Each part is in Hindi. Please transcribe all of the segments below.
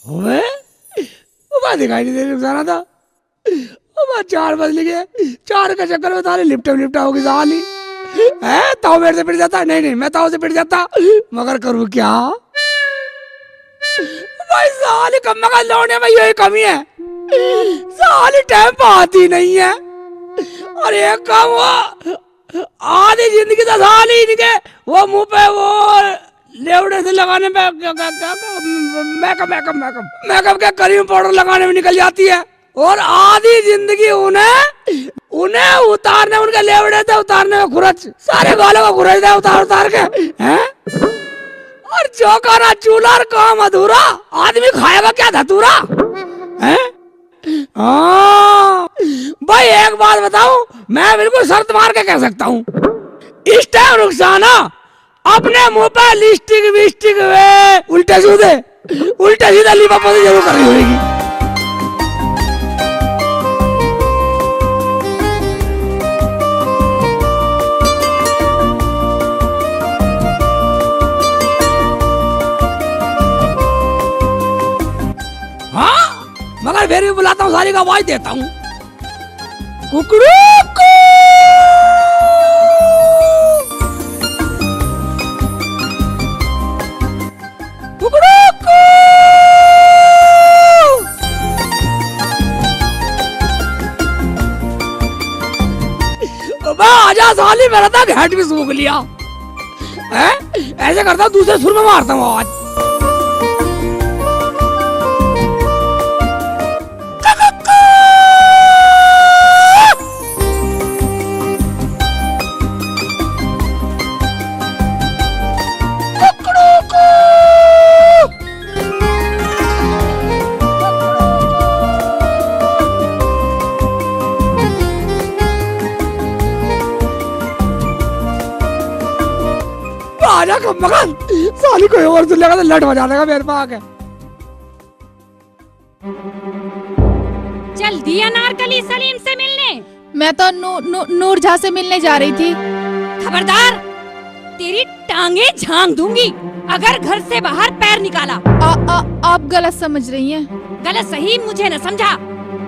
ओए वो दिखाई नहीं दे रही रुखसाना था। अब 4 बज गए, 4 के चक्कर में सारी लिपटा होगी साली है। ताऊ मेरे से पिट जाता, नहीं मैं ताऊ से पिट जाता, मगर करूँ क्या भाई। साली कम्मा का लौटने में यही कमी है, साली टाइम पर आती नहीं है। और एक काम हुआ, आधी जिंदगी तो साली इनके वो मुंह पे वो लेवड़े से लगाने पे मेकअप के क्रीम पाउडर लगाने में निकल जाती है, और आधी जिंदगी उन्हें उतारने, उनके लेवड़े से उतारने में खुरच, सारे गालों को खुरच दे उतार के हैं। और चौका ना चूल्हा और काम अधूरा, आदमी खाएगा क्या धतूरा है। हाँ भाई एक बात बताऊं, मैं बिल्कुल शर्त मार के कह सकता हूँ, इस टाइम रुखसाना अपने मुंह पे लिपस्टिक विस्टिक वे उल्टे सीधे लिपापोती जरूर कर रही होगी। हाँ मगर फिर भी बुलाता हूँ, सारी का आवाज देता हूँ, कुकड़ू आजा साली, मेरा था घाट भी सूख लिया है। ऐसे करता हूँ, दूसरे सुर में मारता हूँ आवाज। आजा कब मगन, साली कोई और सुन लेगा तो लट बजा देगा मेरे पास आके। चल दिया नारकली सलीम से मिलने। मैं तो नूर झा से मिलने जा रही थी। खबरदार, तेरी टांगे झांक दूंगी अगर घर से बाहर पैर निकाला। आप गलत समझ रही हैं। गलत सही मुझे न समझा,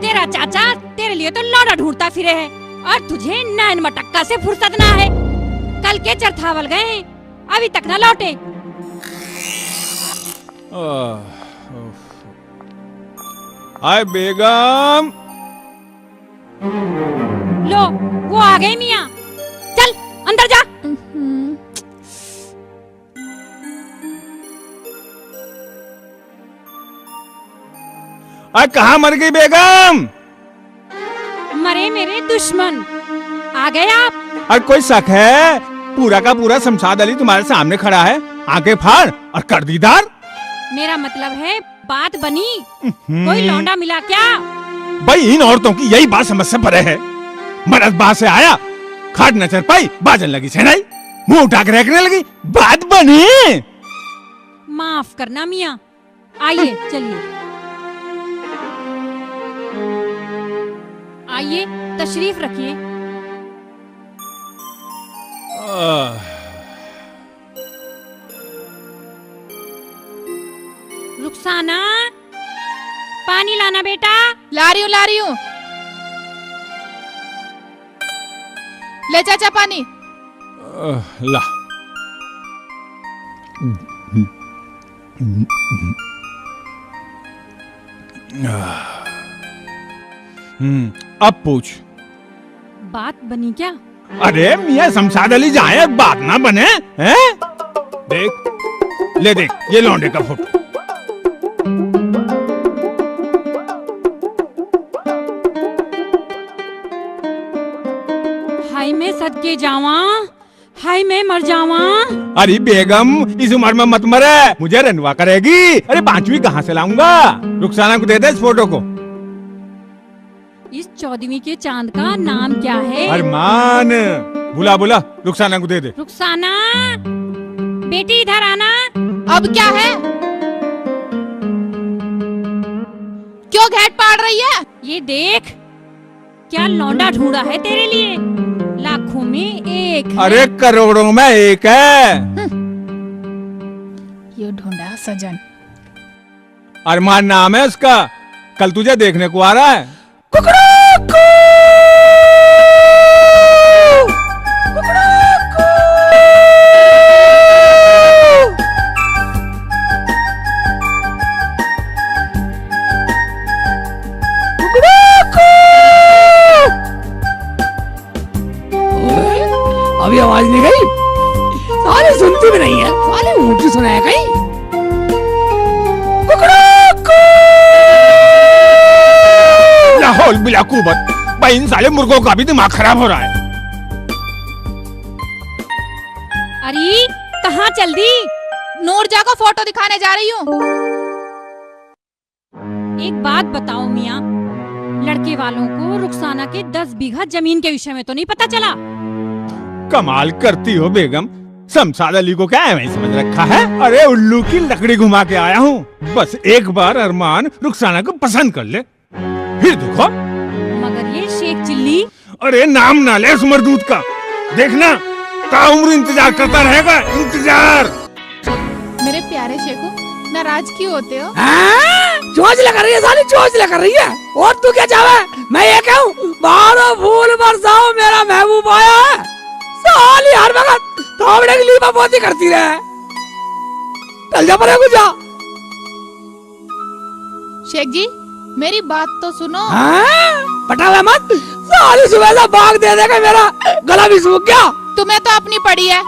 तेरा चाचा तेरे लिए तो लौंडा ढूंढता फिरे है, और तुझे नैन मटक्का से फुर्सत ना है। कल के चरथावल गए हैं, अभी तक न लौटे। आए बेगम। लो वो आ गए मियाँ, चल अंदर जा। कहाँ मर गई बेगम? मरे मेरे दुश्मन, आ गए आप। और कोई शक है? पूरा का पूरा शमशाद अली तुम्हारे सामने खड़ा है, आंखें फाड़ और कर दीदार। मेरा मतलब है बात बनी, कोई लौंडा मिला क्या? भाई इन औरतों की यही बात समझ से परे है। मरद बाहर से आया, खाट न चढ़ पाई, बाजन लगी सेनाई, मुंह उठा कर रखने लगी, बात बनी। माफ करना मियाँ, आइए चलिए, आइए तशरीफ रखिए। रुखसाना, पानी लाना बेटा। ला रही हूँ। ले चाचा पानी। ला। अब पूछ। बात बनी क्या? अरे मियाँ शमशाद अली जाए, बात ना बने हैं? देख, ले देख, ये लौंडे का फोटो। हाय मैं सदके जावा, हाय मैं मर जावा। अरे बेगम इस उम्र में मत मरे, मुझे रनवा करेगी। अरे 5वीं कहाँ से लाऊंगा? रुखसाना को दे दे इस फोटो को। इस 14वीं के चांद का नाम क्या है? अरमान। बुला रुखसाना को दे दे। रुखसाना बेटी इधर आना। अब क्या है? क्यों घेट पाड़ रही है? ये देख क्या लौंडा ढूंढा है तेरे लिए, लाखों में एक है। अरे करोड़ों में एक है। ये ढूंढा सजन। अरमान नाम है उसका, कल तुझे देखने को आ रहा है। अभी आवाज नहीं गई, साले सुनती भी नहीं है, साले ऊंची सुनाया कहीं। लाहौल बिलाकुबत भाई, इन साले मुर्गों का भी दिमाग खराब हो रहा है। अरे कहाँ चल दी? नूरजा को फोटो दिखाने जा रही हूँ। एक बात बताओ मियाँ, लड़के वालों को रुखसाना के 10 बीघा जमीन के विषय में तो नहीं पता चला? कमाल करती हो बेगम, शमशाद अली को क्या है समझ रखा है? अरे उल्लू की लकड़ी घुमा के आया हूँ, बस एक बार अरमान रुखसाना को पसंद कर ले, फिर देखो। मगर ये शेख चिल्ली, अरे नाम ना ले उस मरदूत का, देखना का उम्र इंतजार करता रहेगा, इंतजार। मेरे प्यारे शेखू, नाराज क्यों होते हो? चोंच लगा रही है साली, चोंच लगा रही है। और तू क्या चाहे? मैं ये कहूँ बारो फूल बरसाओ मेरा महबूब आया है। साली हर वक्त थोबड़े की लीपा पोती करती रहे। चल जा परे जा। शेख जी मेरी बात तो सुनो। पटा हुआ मत, साली सुबह से भाग दे देगा, मेरा गला भी सूख गया। तुम्हें तो अपनी पड़ी है।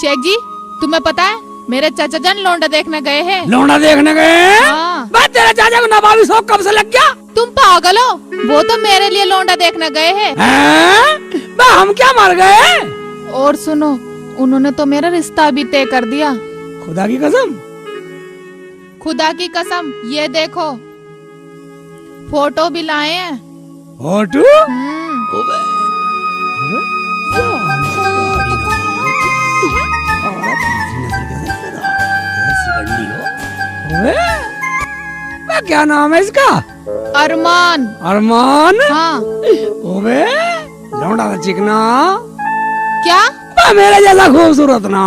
शेख जी तुम्हें पता है मेरे चाचा जान लौंडा देखने गए हैं। लौंडा देखने गए? हाँ। बस तेरे चाचा को नवाबी शौक कब से लग गया? तुम पागल हो, वो तो मेरे लिए लौंडा देखने गए हैं। बस हम क्या मर गए? और सुनो, उन्होंने तो मेरा रिश्ता भी तय कर दिया। खुदा की कसम? खुदा की कसम, ये देखो फोटो भी लाए हैं। फोटो? क्या नाम है इसका? अरमान। अरमान? हाँ। ओबे लौंडा का चिकना, क्या? मेरे जैसा खूबसूरत ना।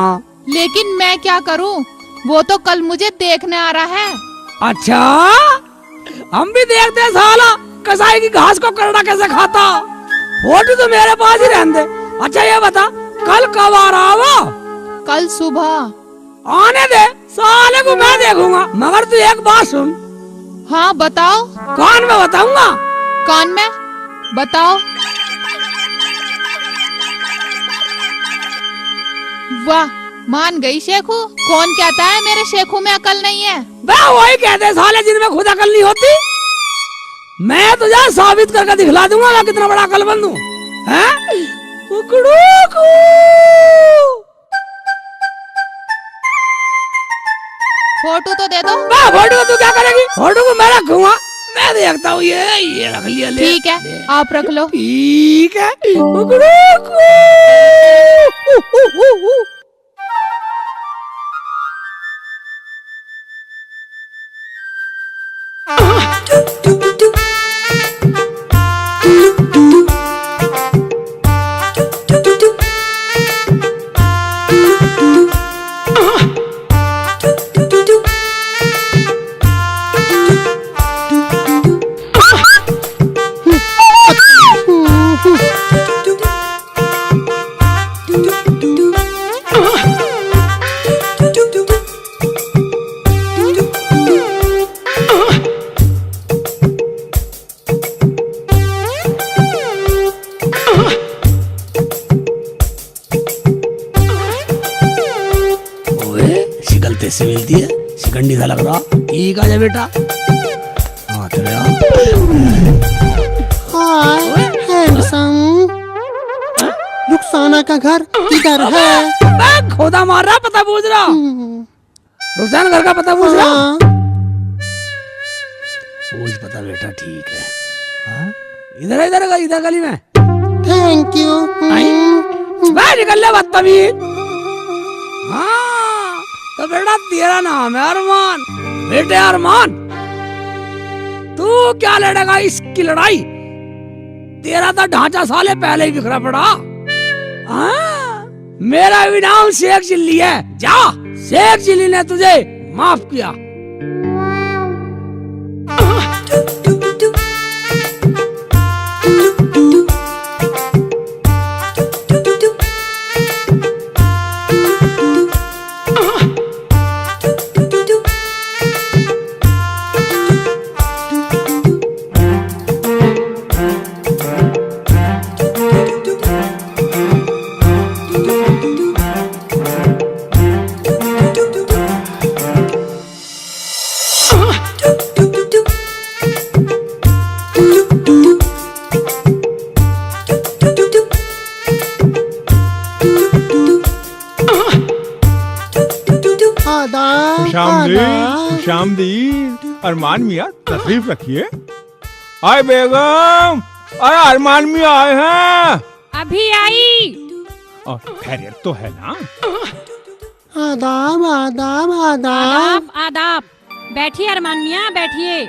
लेकिन मैं क्या करूं, वो तो कल मुझे देखने आ रहा है। अच्छा, हम भी देखते हैं साला कसाई की घास को करड़ा कैसे खाता। फोटो तो मेरे पास ही रहने दे। अच्छा ये बता कल कब आ रहा वो? कल सुबह। आने दे, साले को मैं देखूंगा, मगर तू एक बात सुन। हाँ बताओ। कान में बताऊंगा। कान में बताओ। वाह, मान गई शेखू। कौन कहता है मेरे शेखू में अकल नहीं है? वही कहते साले जिनमें खुद अकल नहीं होती। मैं तुझे साबित करके दिखला दूंगा मैं कितना बड़ा अकलमंद हूँ। फोटो तो दे दो। फोटो तू क्या करेगी? फोटो को मैं रखूंगा, मैं देखता हूँ। ये रख लिया। ठीक है, आप रख लो। ठीक है। से मिलती है, शिकंडी सा लग रहा। ठीक है बेटा। हाँ चले आओ। रुखसाना का घर किधर है? खोदा मार रहा, पता पूछ रहा। रुखसाना घर का पता पूछ रहा। पूछ पता बेटा, ठीक है। इधर गली में। Thank you. निकल ले बदतमीज। हाँ तो बेटा तेरा नाम है अरमान। बेटे अरमान, तू क्या लड़ेगा इसकी लड़ाई? तेरा तो ढांचा साले पहले ही बिखरा पड़ा। मेरा भी नाम शेख चिल्ली है। जा, शेख चिल्ली ने तुझे माफ किया। खुशामदीद। अरमान मियाँ तशरीफ रखिए। आए बेगम, आए अरमान मियाँ आए हैं। अभी आई। और खैरियत तो है ना? आदाब आदाब आदाब। आदाब आदाब। बैठिए अरमान मियाँ, बैठिए।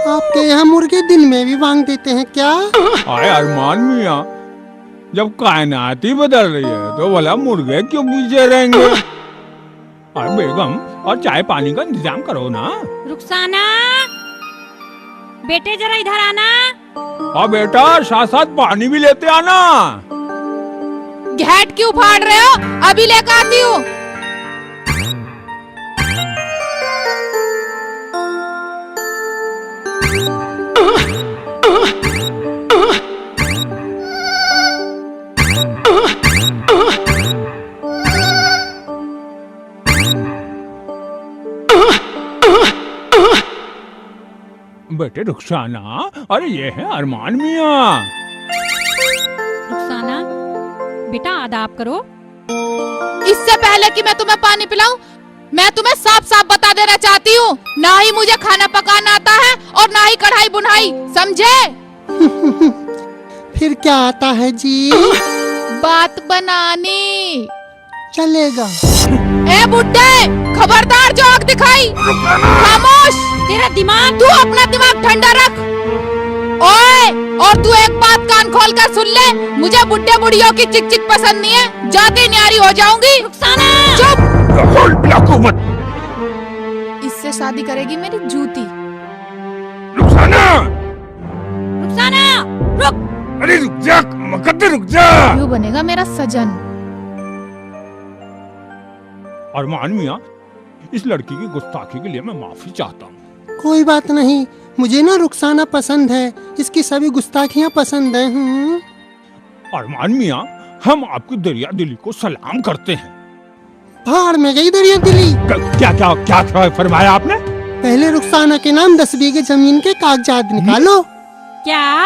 आपके यहाँ मुर्गे दिन में भी वांग देते हैं क्या? आए अरमान मियाँ, जब कायनात ही बदल रही है तो भला मुर्गे क्यों पीछे रहेंगे? अरे बेगम, और चाय पानी का इंतजाम करो ना। रुखसाना, बेटे जरा इधर आना। और बेटा साथ साथ पानी भी लेते आना। घेट क्यों फाड़ रहे हो? अभी लेकर आती हूँ। बेटे रुखसाना, अरे ये है अरमान मियाँ। रुखसाना, बेटा आदाब करो। इससे पहले कि मैं तुम्हें पानी पिलाऊं, मैं तुम्हें साफ साफ बता देना चाहती हूँ, ना ही मुझे खाना पकाना आता है और ना ही कढ़ाई बुनाई, समझे? फिर क्या आता है जी? बात बनानी। चलेगा। ए बुड्ढे, खबरदार जो आग दिखाई। खामोश। तेरा दिमाग। तू अपना दिमाग ठंडा रख। ओए, और तू एक बात कान खोल कर सुन ले, मुझे बुड्ढे बुढ़ियों की चिक चिक पसंद नहीं है, जाते न्यारी हो जाऊंगी। रुखसाना, चुप। लाकुबत। इससे शादी करेगी मेरी जूती। रुखसाना, रुखसाना, रुक। अरे रुक जा, मुकद्दर रुक जा। क्यों बनेगा मेरा सजन? अरमान मियाँ, इस लड़की की गुस्ताखी के लिए मैं माफी चाहता हूँ। कोई बात नहीं, मुझे ना रुखसाना पसंद है, इसकी सभी गुस्ताखियाँ पसंद हैं। अरमान मियाँ, हम आपकी दरिया दिली को सलाम करते हैं। भाड़ में गई दरिया दिली। क्या क्या क्या फरमाया आपने? पहले रुखसाना के नाम 10 बीघे जमीन के कागजात निकालो। क्या?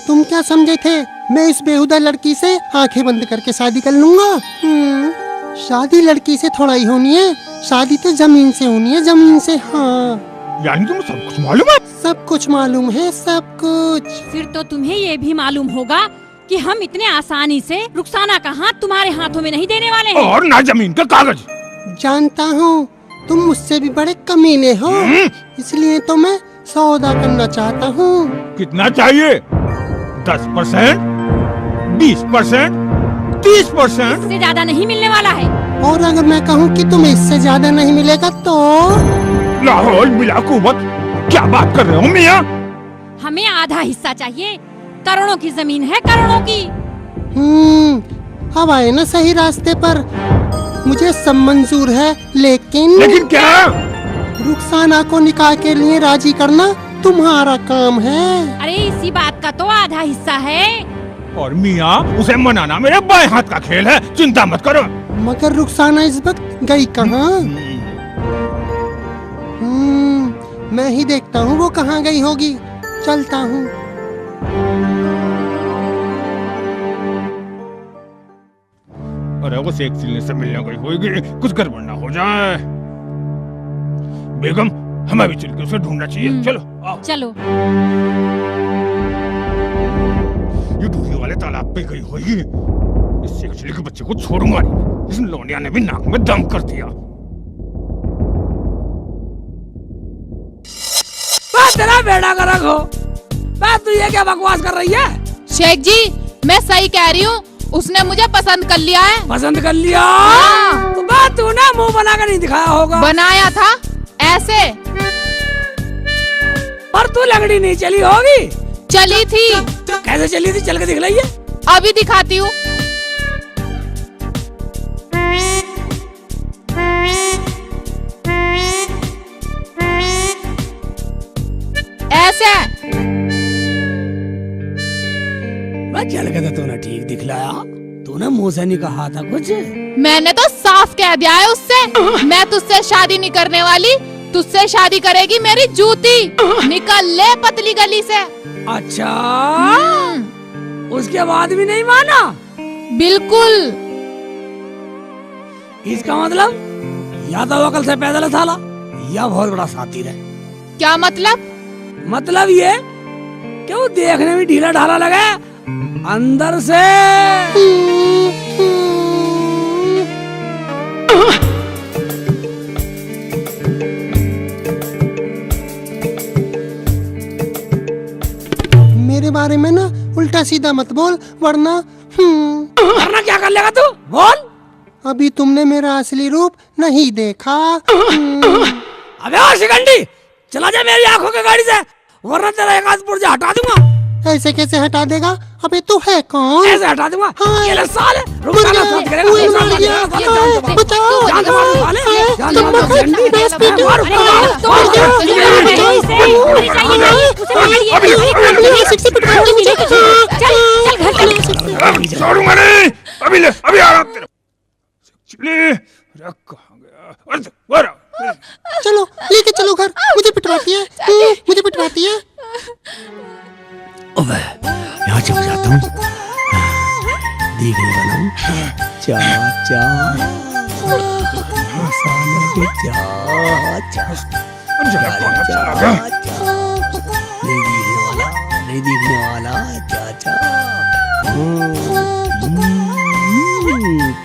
तुम क्या समझे थे मैं इस बेहुदा लड़की से आंखें बंद करके शादी कर लूंगा? शादी लड़की से थोड़ा ही होनी है, शादी तो जमीन से होनी है, जमीन से। हाँ, यानी तुम्हें सब कुछ मालूम है? सब कुछ मालूम है, सब कुछ। फिर तो तुम्हें ये भी मालूम होगा कि हम इतने आसानी से रुखसाना का हाथ तुम्हारे हाथों में नहीं देने वाले हैं। और ना जमीन का कागज। जानता हूँ तुम मुझसे भी बड़े कमीने हो, इसलिए तो मैं सौदा करना चाहता हूँ। कितना चाहिए? 10%, 20%, 30%? इससे ज्यादा नहीं मिलने वाला है। और अगर मैं कहूँ कि तुम्हें इससे ज्यादा नहीं मिलेगा तो? लाहौल बिलाकुबत, क्या बात कर रहे हो मियाँ? हमें आधा हिस्सा चाहिए। करोड़ों की जमीन है, करोड़ों की। अब आए ना सही रास्ते पर। मुझे सब मंजूर है, लेकिन क्या? रुखसाना को निकाह के लिए राजी करना तुम्हारा काम है। अरे इसी बात का तो आधा हिस्सा है। और मियाँ, उसे मनाना मेरे बाएं हाथ का खेल है, चिंता मत करो। मगर रुखसाना इस वक्त गई कहाँ? मैं ही देखता हूँ वो कहाँ गई होगी। चलता हूँ। अरे वो शेख सिलने से मिलने गई होगी, कुछ गड़बड़ ना हो जाए। बेगम, हमें भी चल के उसे ढूंढना चाहिए। चलो आओ। चलो। ये दूरी वाले तालाब पे गई होगी। इस शेख सिले के बच्चे को छोड़ूंगा नहीं। इस लोनिया ने भी नाक में दम कर दिया। तेरा बेड़ा का रखो। तू ये क्या बकवास कर रही है? शेख जी, मैं सही कह रही हूँ, उसने मुझे पसंद कर लिया है। पसंद कर लिया? हाँ। तो बात तू ना मुंह बना कर नहीं दिखाया होगा। बनाया था ऐसे। पर तू लंगड़ी नहीं चली होगी। चली थी। कैसे चली थी? चल के दिख रही है। अभी दिखाती हूँ। ऐसे। चल के तो तूने ठीक दिखलाया। तूने मुंह से नहीं कहा था कुछ। मैंने तो साफ कह दिया है उससे, मैं तुझसे शादी नहीं करने वाली, तुझसे शादी करेगी मेरी जूती। निकल ले पतली गली से। अच्छा, उसके बाद भी नहीं माना? बिल्कुल। इसका मतलब या तो वकल से पैदल है साला, या बहुत बड़ा साथी है। क्या मतलब? मतलब ये कि वो देखने में ढीला ढाला लगे, अंदर से मेरे बारे में ना उल्टा सीधा मत बोल, वरना क्या कर लेगा तू? बोल। अभी तुमने मेरा असली रूप नहीं देखा। अबे ओ शिकंडी, चला जा मेरी आंखों की गाड़ी से, वरना तेरा एक आध पुर्जा हटा दूंगा। ऐसे कैसे हटा देगा? अबे तू है कौन? ऐसे हटा दूंगा। हाँ। ये ले साले, रुकना साथ करेगा। कोई रुकना मर साथ गया। करेगा, साले, जान से मार। बचाओ, जान से मार साले, जान से तुम मार, मत शिकंडी। दस पीटो। मार, अरे मार, तो मार, क्या? छोड़ूंगा नहीं। अभी ले, अभी आ रहा हूं तेरे। चले, अरे कहाँ गया? अरे, वरा। चलो लेके चलो घर, मुझे पिटवाती है, मुझे पिटवाती है। अबे यहाँ चुप जाता हूँ, देखने वाला हूँ। चाचा मसाला के चाचा, नहीं देखने वाला चाचा।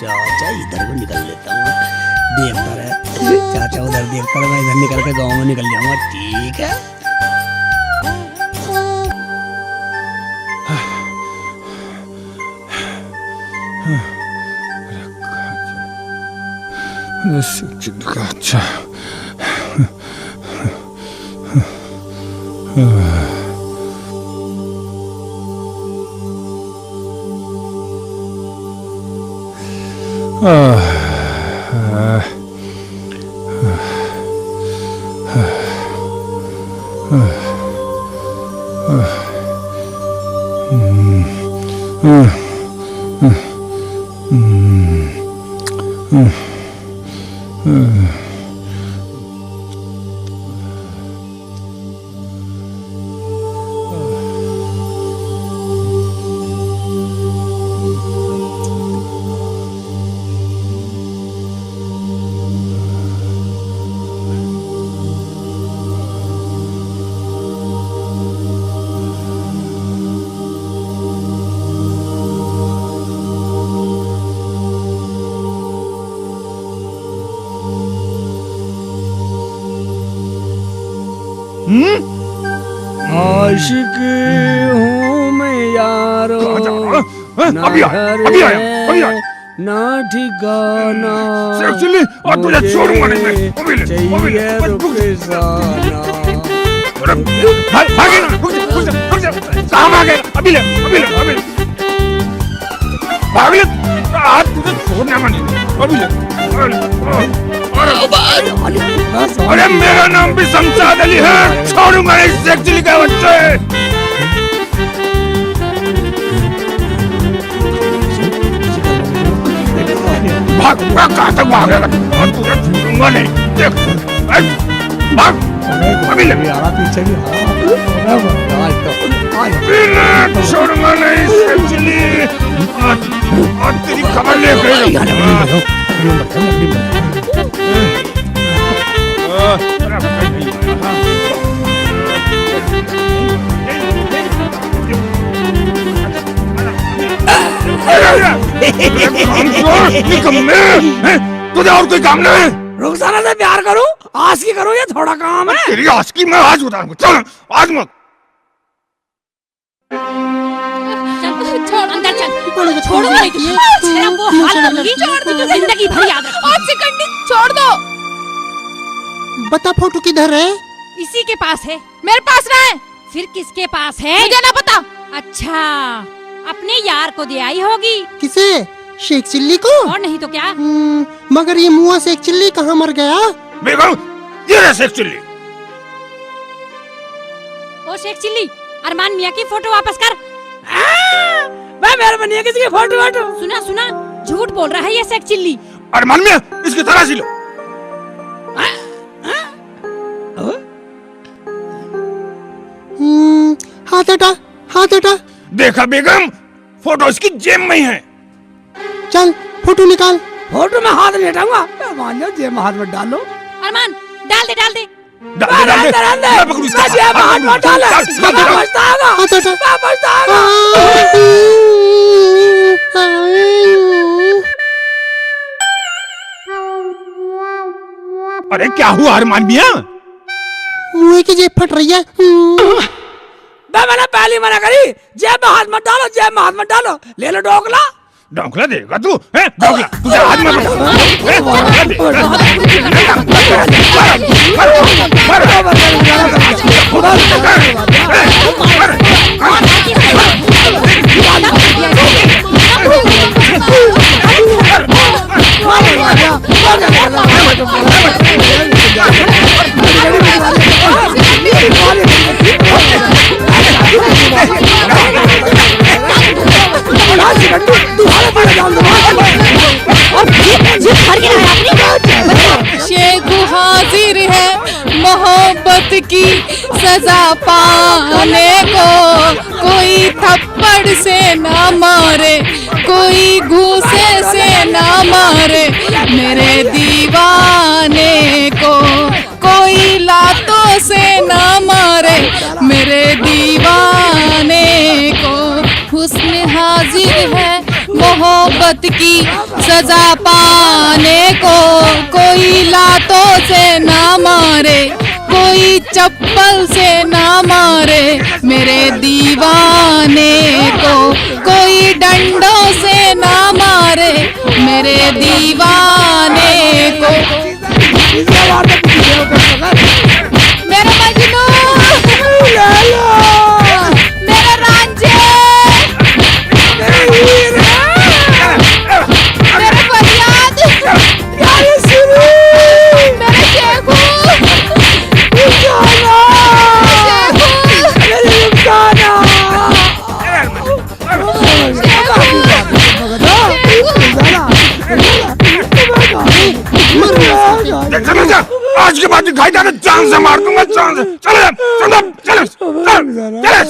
चाचा इधर को निकल लेता हूँ, देखता रहे। चाचा उधर देखता रहे, मैं इधर निकल के गाँव में निकल जाऊंगा। ठीक है। अच्छा, आशिक हूँ मैं यारो, ना अभी आया। ना ठिकाना, एक्चुअली और तुझे छोड़ूंगा नहीं मैं। अभी ले, चाहिए रुखसाना। भागे ना, रुक जा। कहाँ भागे? अभी ले। भाग ले, आज तुझे छोड़ना नहीं। अभी ले। अरे मेरा नाम भी शमशाद अली है, छोड़ूंगा नहीं शेख चिल्ली के बच्चे। भाग, कहाँ तक भागेगा? और तुझे छोड़ूंगा नहीं। देख, भाग, अभी ले। छोड़ूंगा नहीं शेख चिल्ली, और तेरी खबर ले गई। तुझे और कोई काम नहीं? रुखसाना से प्यार करूं, आशिकी करूं, ये थोड़ा काम है? तेरी आशिकी मैं आज उतारूंगा। चल आज मत। छोड़, अंदर चल। छोड़ूंगा नहीं तुझे। तेरा वो हाल करूंगी तो जिंदगी भर याद रखूंगी। शिकंडी छोड़ दो। बता फोटो किधर है? इसी के पास है। मेरे पास ना है। फिर किसके पास है? मुझे ना पता। अच्छा, अपने यार को दे आई होगी। किसे? शेख चिल्ली को? और नहीं तो क्या। मगर ये मुआ शेख चिल्ली कहाँ मर गया? बेगम, ये रहा शेख चिल्ली। ओ शेख चिल्ली, अरमान मियाँ की फोटो वापस कर। मैं मेरे बनिए किसी की फोटो? सुना, झूठ बोल रहा है ये शेख चिल्ली। अरमान मियाँ, इसकी तलाशी लो। हटा, हाथ हटा। देखा बेगम, फोटो इसकी जेब में ही है। चल फोटो निकाल। फोटो में हाथ नहीं हटाऊंगा, मान लो जेब में हाथ मत डालो। अरमान डाल दे डाल दे। डाल दे, डाल दे। मैं पकड़ू इसका। जेब में हाथ मत डाल। डाल, डाल, डाल। पछताएगा, हाथ हटा। पछताएगा। अरे क्या हुआ अरमान मियां? मुंह की जेब फट रही है। मैंने पहले मना करी, जेब में हाथ मत डालो, जेब में हाथ मत डालो। ले लो डोकला। डोकला देगा तू? हैं? डोकला तुझे हाथ में पकड़। हैं? डोकला दे। शेख हाजिर है मोहब्बत की सजा पाने को, कोई थप्पड़ से ना मारे, कोई घूसे से ना मारे मेरे दीवाने को, कोई लातों से ना मारे मेरे दीवाने को। हुस्न हाजिर है मोहब्बत की सजा पाने को, कोई लातों से ना मारे, कोई चप्पल से ना मारे मेरे दीवाने को, कोई डंडों से ना मारे मेरे दीवाने को। मेरा मजनू, मेरा रांझे, मेरा फरियाद, मेरा शेखू, चलो जा, आज के बाद दिखाई जाने जान से मार दूंगा, जान से। चलो चलो चलो चलो।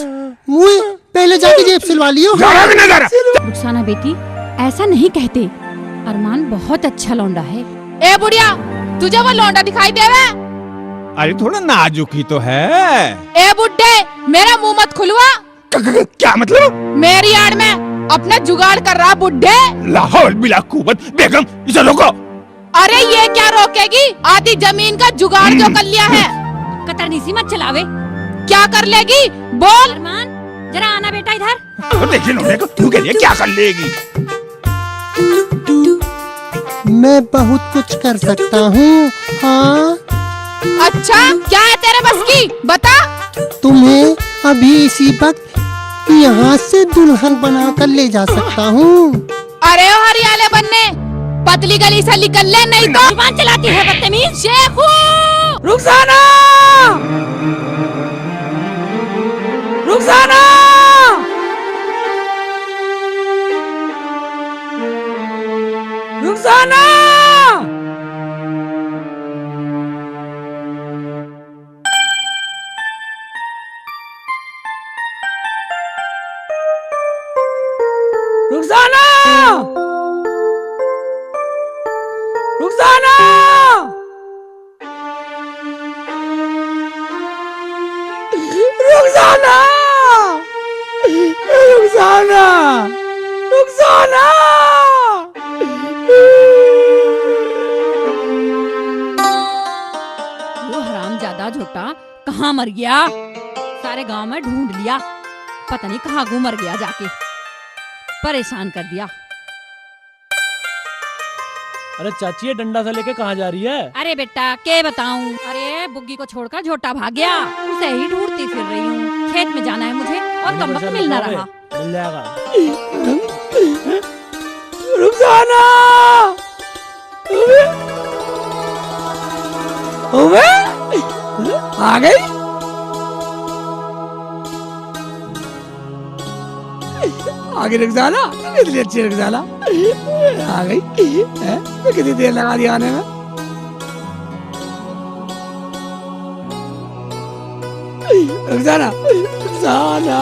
मुंह पहले जाके जेब सिलवा लियो। जा रहा कि नहीं जा रहा? रुखसाना बेटी ऐसा नहीं कहते, अरमान बहुत अच्छा लौंडा है। ए बुढ़िया, तुझे वो लौंडा दिखाई देवे? अरे थोड़ा नाजुक ही तो है। ए बुड्ढे, मेरा मुंह मत खुलवा। क्या मतलब? मेरी आड़ में अपना जुगाड़ कर रहा बुड्ढे। लाहौल बिला कुवत, बेगम इसे रोको। अरे ये क्या रोकेगी, आधी जमीन का जुगाड़ जो कर लिया है। कतरनीसी मत चलावे। क्या कर लेगी बोल। अरमान जरा आना बेटा इधर। देखिए लोने को तू के लिए क्या कर लेगी। मैं बहुत कुछ कर सकता हूँ। हाँ अच्छा क्या है तेरे बस की, बता। तुम्हें अभी इसी वक्त यहाँ से दुल्हन बनाकर ले जा सकता हूँ। अरे ओ हरियाले बनने, पतली गली से निकल ले नहीं तो। जुबान चलाती है बदतमीज। शेखू, रुखसाना, रुखसाना, रुखसाना। रुखसाना, रुखसाना, रुखसाना, रुखसाना, रुखसाना। वो हरामजादा झोटा कहाँ मर गया? सारे गांव में ढूंढ लिया, पता नहीं कहाँ गू मर गया, जाके परेशान कर दिया। अरे चाची ये डंडा सा लेके कहाँ जा रही है? अरे बेटा क्या बताऊं, अरे बुग्गी को छोड़कर झोटा भाग गया, उसे ही ढूंढती फिर रही हूँ। खेत में जाना है मुझे और कम वक्त मिल ना रहा। मिल जाएगा। रुखसाना, आ गई। आगे रुखसाना, इतनी अच्छी रुखसाना आ गई है? तो कितनी देर लगा दी आने में? रुखसाना, रुखसाना।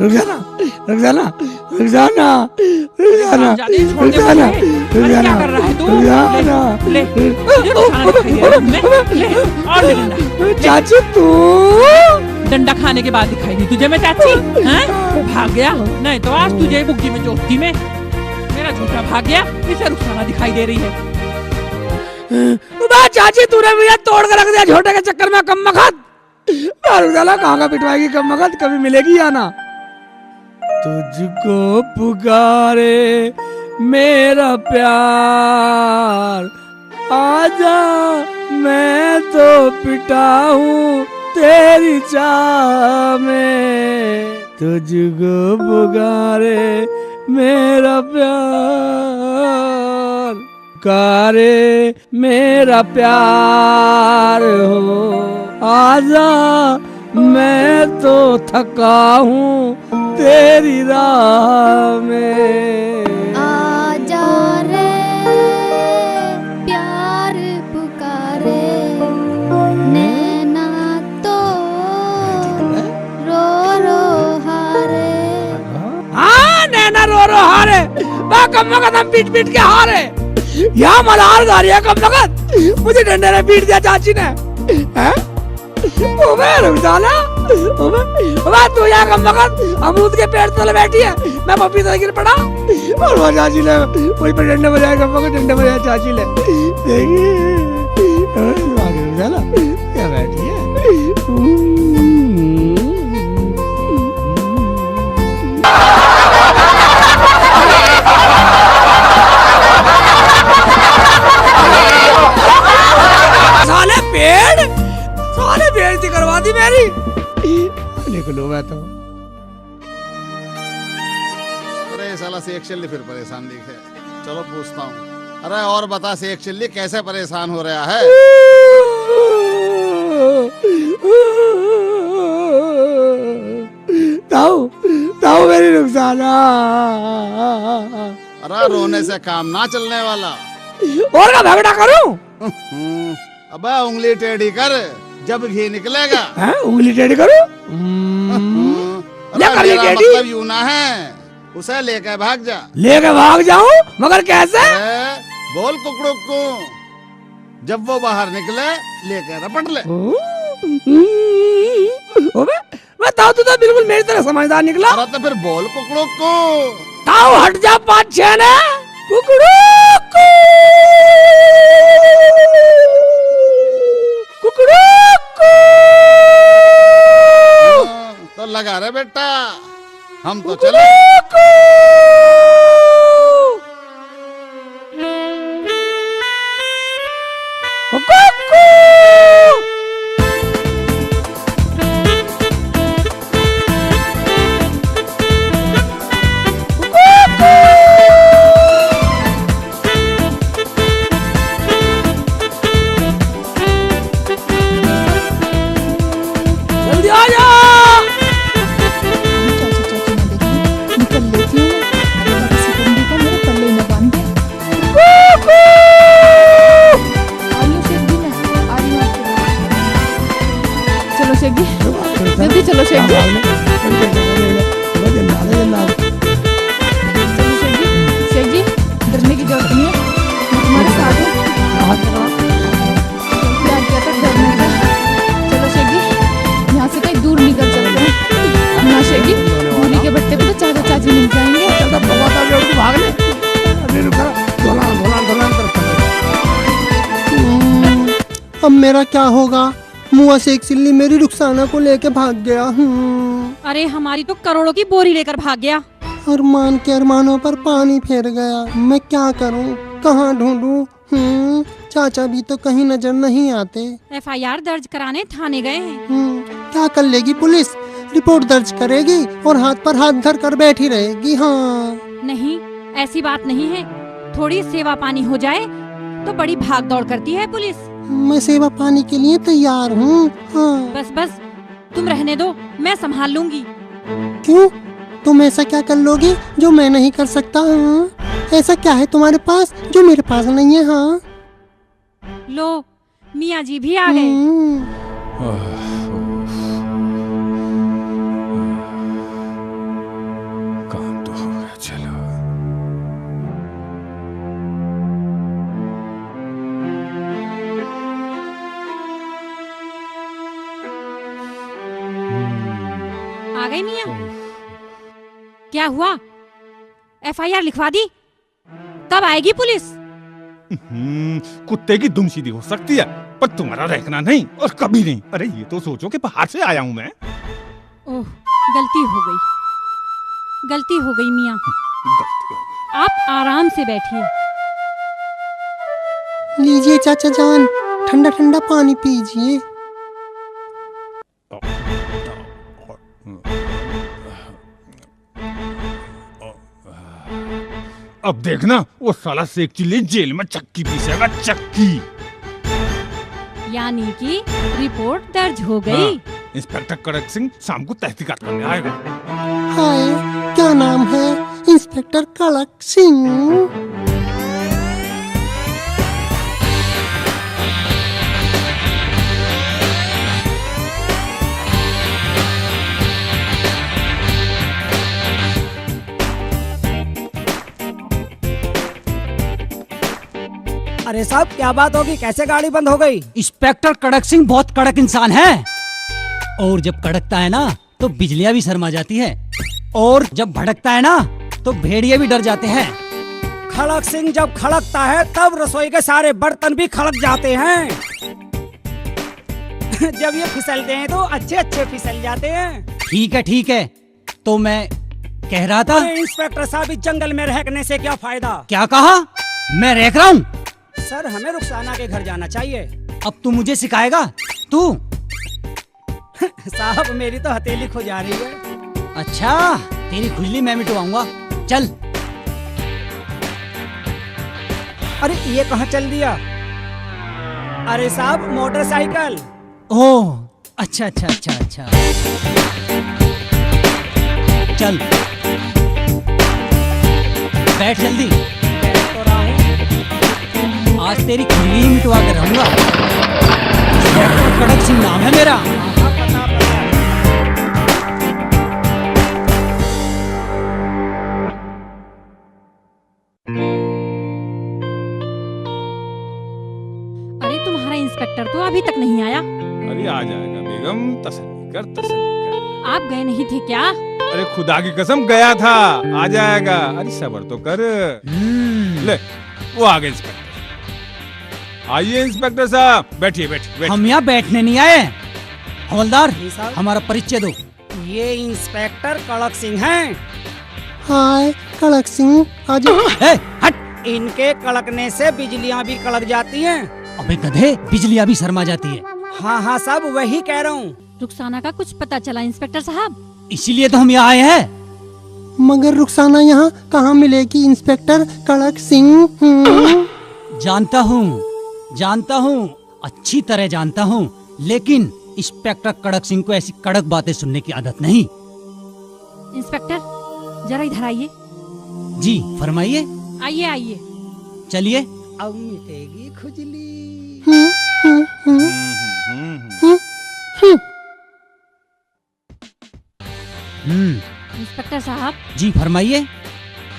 रुखसाना, रुखसाना, रुखसाना, रुखसाना, जाने छोड़ दे रुखसाना, मुझे। अरे रुखसाना, क्या कर रहा है तू? रुखसाना। ले, तुझे रुखसाना दिखाई दे रहा है तुम्हें? ले, और ले डंडा। चाची तू डंडा खाने के बाद दिखाई दी तुझे मैं चाची? हैं? भाग गया? नहीं तो आज तुझे ही बुग्गी में जोतती मैं। मेरा झूठा भाग गया, इसे रुखसाना दिखाई दे रही है। बा चाची तूने मुझे तोड़ कर रख दिया छोटे के चक्कर में। कम मखत रुखसाना कहाँ का पिटवाएगी कम मखत, कभी मिलेगी या ना। तुझको पुकारे मेरा प्यार, आजा मैं तो पिटा हूँ तेरी चाह में। तुझको पुकारे मेरा प्यार, पुकारे मेरा प्यार हो, आजा मैं तो थका हूँ तेरी राह में। आजा रे प्यार पुकारे, नैना तो रो रो हारे। हाँ नैना रो रो हारे, बा कम वक्त हम पीट पीट के हारे। यहाँ मल्हार गा रही है कम वक्त, मुझे डंडे ने पीट दिया चाची ने। हैं? ओबे रुखसाना, ओबे तू यहाँ कम वक्त अमरूद के पेड़ तले बैठी है, मैं पपीता गिर पड़ा और वो चाची ने वही पर डंडे बजाए, कम वक्त डंडे बजाए चाची ने। देखिए रुखसाना क्या बैठी है। साले पेड़, साले बेइज्जती करवा दी मेरी। लिख लो मैं तो। अरे साला शेख चिल्ली फिर परेशान दिखे। चलो पूछता हूँ। अरे और बता शेख चिल्ली कैसे परेशान हो रहा है? ताऊ, ताऊ मेरी रुखसाना। अरे रोने से काम ना चलने वाला। और का झगड़ा करूं? अबे उंगली टेढ़ी कर, जब घी निकलेगा। हैं? उंगली टेढ़ी करूं? अरे कर ली मेरा टेढ़ी? मतलब यूं ना है, उसे लेके भाग जा। लेके भाग जाऊं? मगर कैसे? अरे बोल कुकड़ुक को, जब वो बाहर निकले लेके रपट ले। ओबे मैं ताऊ तू तो बिल्कुल मेरी तरह समझदार निकला। अरे तो फिर बोल कुकड़ुक को। ताऊ हट जा 5-6 ने। कुकड़ू कुकड़ू तो लगा रे बेटा, हम तो चले। जल्दी आ जा। निकल लेती हूँ मैं, किसी बंदी को मेरे पल्ले में बांध दे। आइयो शेख जी, मैं आ रही हूँ आपके पास। चलो शेख जी, जल्दी चलो शेख जी। चलो शेख जी, शेख जी डरने की जरूरत नहीं है, मैं तुम्हारे साथ हूँ। प्यार किया था डरने का। चलो शेख जी यहाँ से कहीं दूर निकल सकते हैं ना शेख जी, होली के भट्टे पे तो चाचा चाची मिल जाएंगे। भाग ले। अरे रुका, ढोलान ढोलान ढोलान तरफ चल। अब मेरा क्या होगा? मुआ शेख चिल्ली मेरी रुखसाना को लेके भाग गया। अरे हमारी तो करोड़ों की बोरी लेकर भाग गया। अरमान के अरमानों पर पानी फेर गया। मैं क्या करूं? कहाँ ढूंढूं? चाचा भी तो कहीं नजर नहीं आते। FIR दर्ज कराने थाने गए हैं। क्या कर लेगी पुलिस? रिपोर्ट दर्ज करेगी और हाथ पर हाथ धर कर बैठी रहेगी। हाँ नहीं, ऐसी बात नहीं है। थोड़ी सेवा पानी हो जाए तो बड़ी भाग दौड़ करती है पुलिस। मैं सेवा पानी के लिए तैयार हूँ। हाँ। बस बस, तुम रहने दो, मैं संभाल लूंगी। क्यों? तुम ऐसा क्या कर लोगी जो मैं नहीं कर सकता? हाँ? ऐसा क्या है तुम्हारे पास जो मेरे पास नहीं है? हाँ? लो, मियाँ जी भी आ गए। काम तो हो गया, चलो। आ गई मियाँ? क्या हुआ? FIR लिखवा दी? कब आएगी पुलिस? कुत्ते की दुम सीधी हो सकती है, पर तुम्हारा रहना नहीं और कभी नहीं। अरे ये तो सोचो कि बाहर से आया हूँ मैं। ओह, गलती हो गई, गलती हो गई मियाँ। गलती हो गई। आप आराम से बैठिए। लीजिए चाचा जान, ठंडा ठंडा पानी पीजिए। अब देखना वो साला शेख चिल्ली जेल में चक्की पीसेगा, चक्की। यानी कि रिपोर्ट दर्ज हो गई। हाँ, इंस्पेक्टर कड़क सिंह शाम को तहकीकात करने आएगा। हाय, क्या नाम है? इंस्पेक्टर कड़क सिंह। अरे साहब, क्या बात होगी? कैसे गाड़ी बंद हो गई? इंस्पेक्टर कड़क सिंह बहुत कड़क इंसान है, और जब कड़कता है ना तो बिजलियां भी शर्मा जाती है, और जब भड़कता है ना तो भेड़िए भी डर जाते हैं। खड़क सिंह जब खड़कता है तब रसोई के सारे बर्तन भी खड़क जाते हैं। जब ये फिसलते हैं तो अच्छे अच्छे फिसल जाते हैं। ठीक है, तो मैं कह रहा था, इंस्पेक्टर साहब इस जंगल में रहने से क्या फायदा? क्या कहा? मैं रह रहा हूँ सर, हमें रुखसाना के घर जाना चाहिए। अब तू मुझे सिखाएगा? तू साहब, मेरी तो हथेली खो जा रही है। अच्छा, तेरी खुजली मैं मिटवाऊंगा, चल। अरे ये कहाँ चल दिया? अरे साहब, मोटरसाइकिल। ओह, अच्छा। चल बैठ जल्दी। बैठ तो रहा हूँ, आज तेरी खुजली ही मिटवा कर रहूंगा। कड़क सिंह नाम है मेरा। अरे तुम्हारा इंस्पेक्टर तो अभी तक नहीं आया। अरे आ जाएगा बेगम, तसल्ली कर। आप गए नहीं थे क्या? अरे खुदा की कसम गया था, आ जाएगा। अरे सब्र तो कर। ले, वो आ गए इंस्पेक्टर। आइए इंस्पेक्टर साहब, बैठिए। हम यहाँ बैठने नहीं आए। हवलदार, हमारा परिचय दो। ये इंस्पेक्टर कड़क सिंह हैं। हाय कड़क सिंह, आज हट। इनके कड़कने से बिजलियाँ भी कड़क जाती हैं। अबे गधे, बिजलियाँ भी शर्मा जाती है। हाँ साहब, वही कह रहा हूँ। रुखसाना का कुछ पता चला इंस्पेक्टर साहब? इसीलिए तो हम यहाँ आए हैं। मगर रुखसाना यहाँ कहाँ मिलेगी इंस्पेक्टर कड़क सिंह? जानता हूँ, अच्छी तरह जानता हूँ, लेकिन इंस्पेक्टर कड़क सिंह को ऐसी कड़क बातें सुनने की आदत नहीं। इंस्पेक्टर, जरा इधर आइए। जी फरमाइए। आइए। चलिए, अब मिटेगी खुजली। इंस्पेक्टर साहब। जी फरमाइए।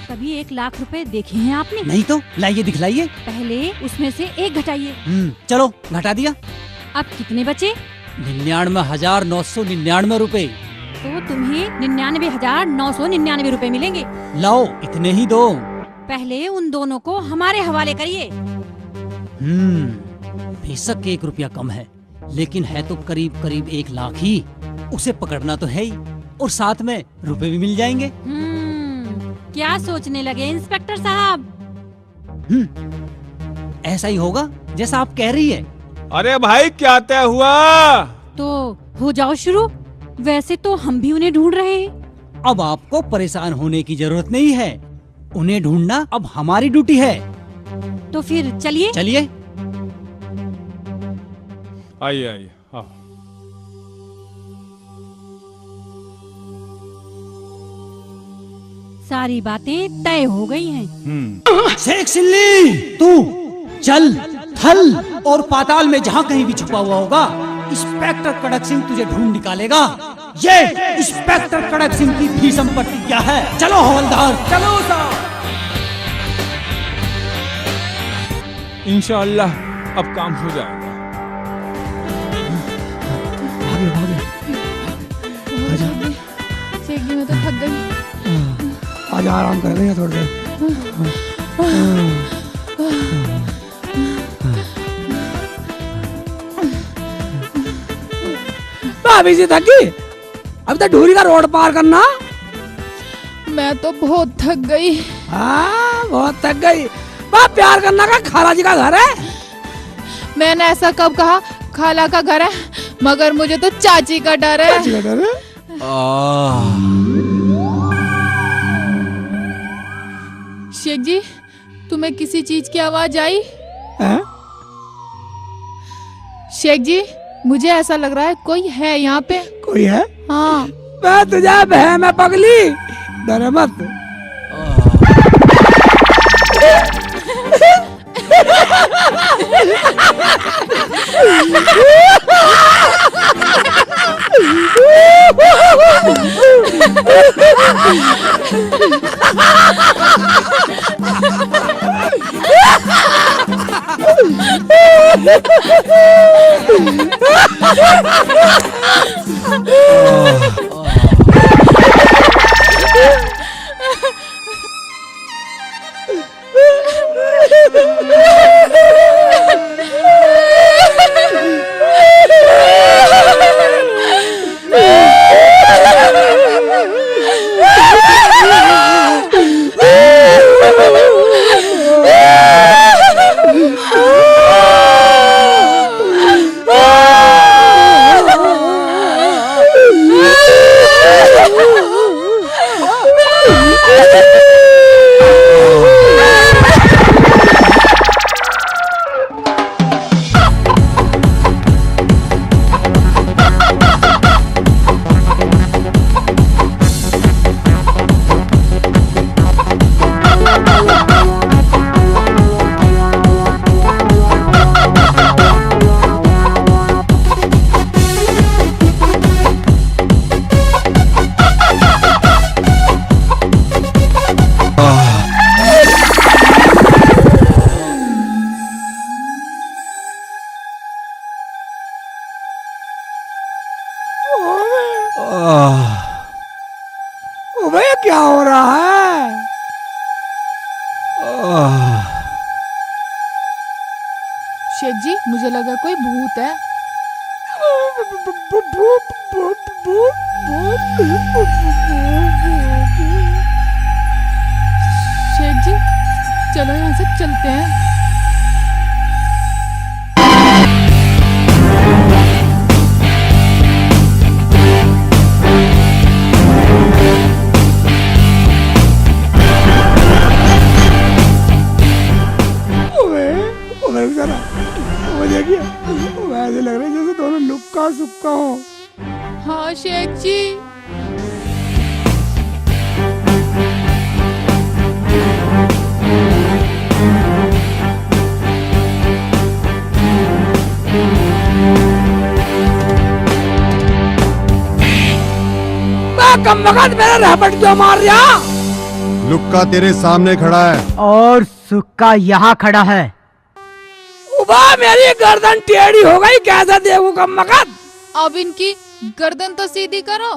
कभी 1 लाख रुपए देखे हैं आपने? नहीं तो, लाइए दिखलाइए। पहले उसमें से 1 घटाइए। चलो घटा दिया। अब कितने बचे? 99,999 रुपए। तो तुम्हें 99,999 रुपए मिलेंगे। लाओ, इतने ही दो। पहले उन दोनों को हमारे हवाले करिए। बेशक 1 रुपया कम है, लेकिन है तो करीब 1 लाख ही। उसे पकड़ना तो है ही, और साथ में रुपए भी मिल जाएंगे। क्या सोचने लगे इंस्पेक्टर साहब? ऐसा ही होगा जैसा आप कह रही है। अरे भाई, क्या तय हुआ? तो हो जाओ शुरू। वैसे तो हम भी उन्हें ढूंढ रहे हैं। अब आपको परेशान होने की जरूरत नहीं है, उन्हें ढूंढना अब हमारी ड्यूटी है। तो फिर चलिए। चलिए। आइए आइए। हाँ। सारी बातें तय हो गई हैं। शेख सिल्ली, तू चल थल और पाताल में जहाँ कहीं भी छुपा हुआ होगा, इंस्पेक्टर कड़क सिंह तुझे ढूंढ निकालेगा। ये इंस्पेक्टर कड़क सिंह की भीषम प्रतिज्ञा है। चलो हवलदार, चलो साहब। इंशाअल्लाह अब काम हो जाएगा। भागे भागे। शेख जी मैं तो थक गई। आज आराम कर लेंगे थोड़ी देर। अभी से थकी, अब तक ढूरी का रोड पार करना। मैं तो बहुत थक गई। हाँ बहुत थक गई। वहाँ प्यार करना का खाला जी का घर है। मैंने ऐसा कब कहा? खाला का घर है, मगर मुझे तो चाची का डर है। चाची का डर है? शेख जी, तुम्हें किसी चीज की आवाज आई? हैं? शेख जी, मुझे ऐसा लग रहा है कोई है यहाँ पे। कोई है? हाँ। मैं तुझे बहन में पगली, डर मत। भैया क्या हो रहा है? शेख जी, मुझे लगा कोई भूत है। शेख जी, चलो यहाँ से चलते हैं। ऐसे लग रहा है जैसे दोनों लुक्का सुक्का हो। हाँ शेख जी। कम वक्त मेरा रहपट क्यों मार रहा? लुक्का तेरे सामने खड़ा है और सुक्का यहाँ खड़ा है। उबा मेरी गर्दन टेढ़ी हो गई, कैसे देखूं कम वक्त? अब इनकी गर्दन तो सीधी करो।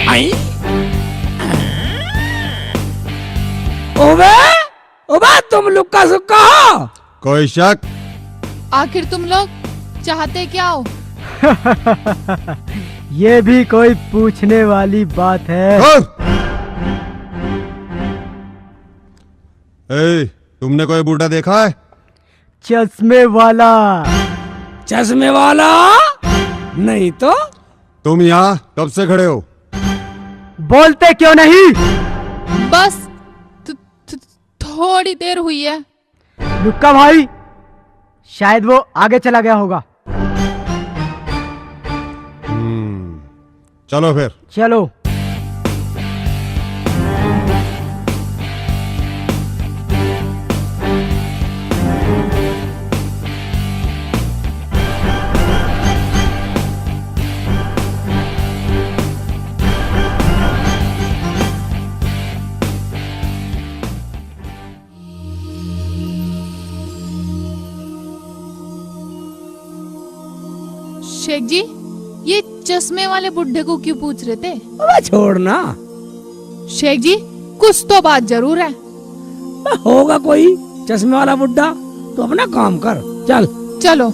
आई? उबे उबा तुम लुक्का सुक्का हो? कोई शक? आखिर तुम लोग चाहते क्या हो? ये भी कोई पूछने वाली बात है? तुमने कोई बूढ़ा देखा है? चश्मे वाला नहीं तो तुम यहाँ कब से खड़े हो? बोलते क्यों नहीं? बस थोड़ी देर हुई है। रुका भाई, शायद वो आगे चला गया होगा। चलो फिर। चलो। शेख जी, ये चश्मे वाले बुड्ढे को क्यों पूछ रहे थे? अबे छोड़ना। शेख जी, कुछ तो बात जरूर है। होगा कोई चश्मे वाला बुड्ढा, तो अपना काम कर। चल चलो।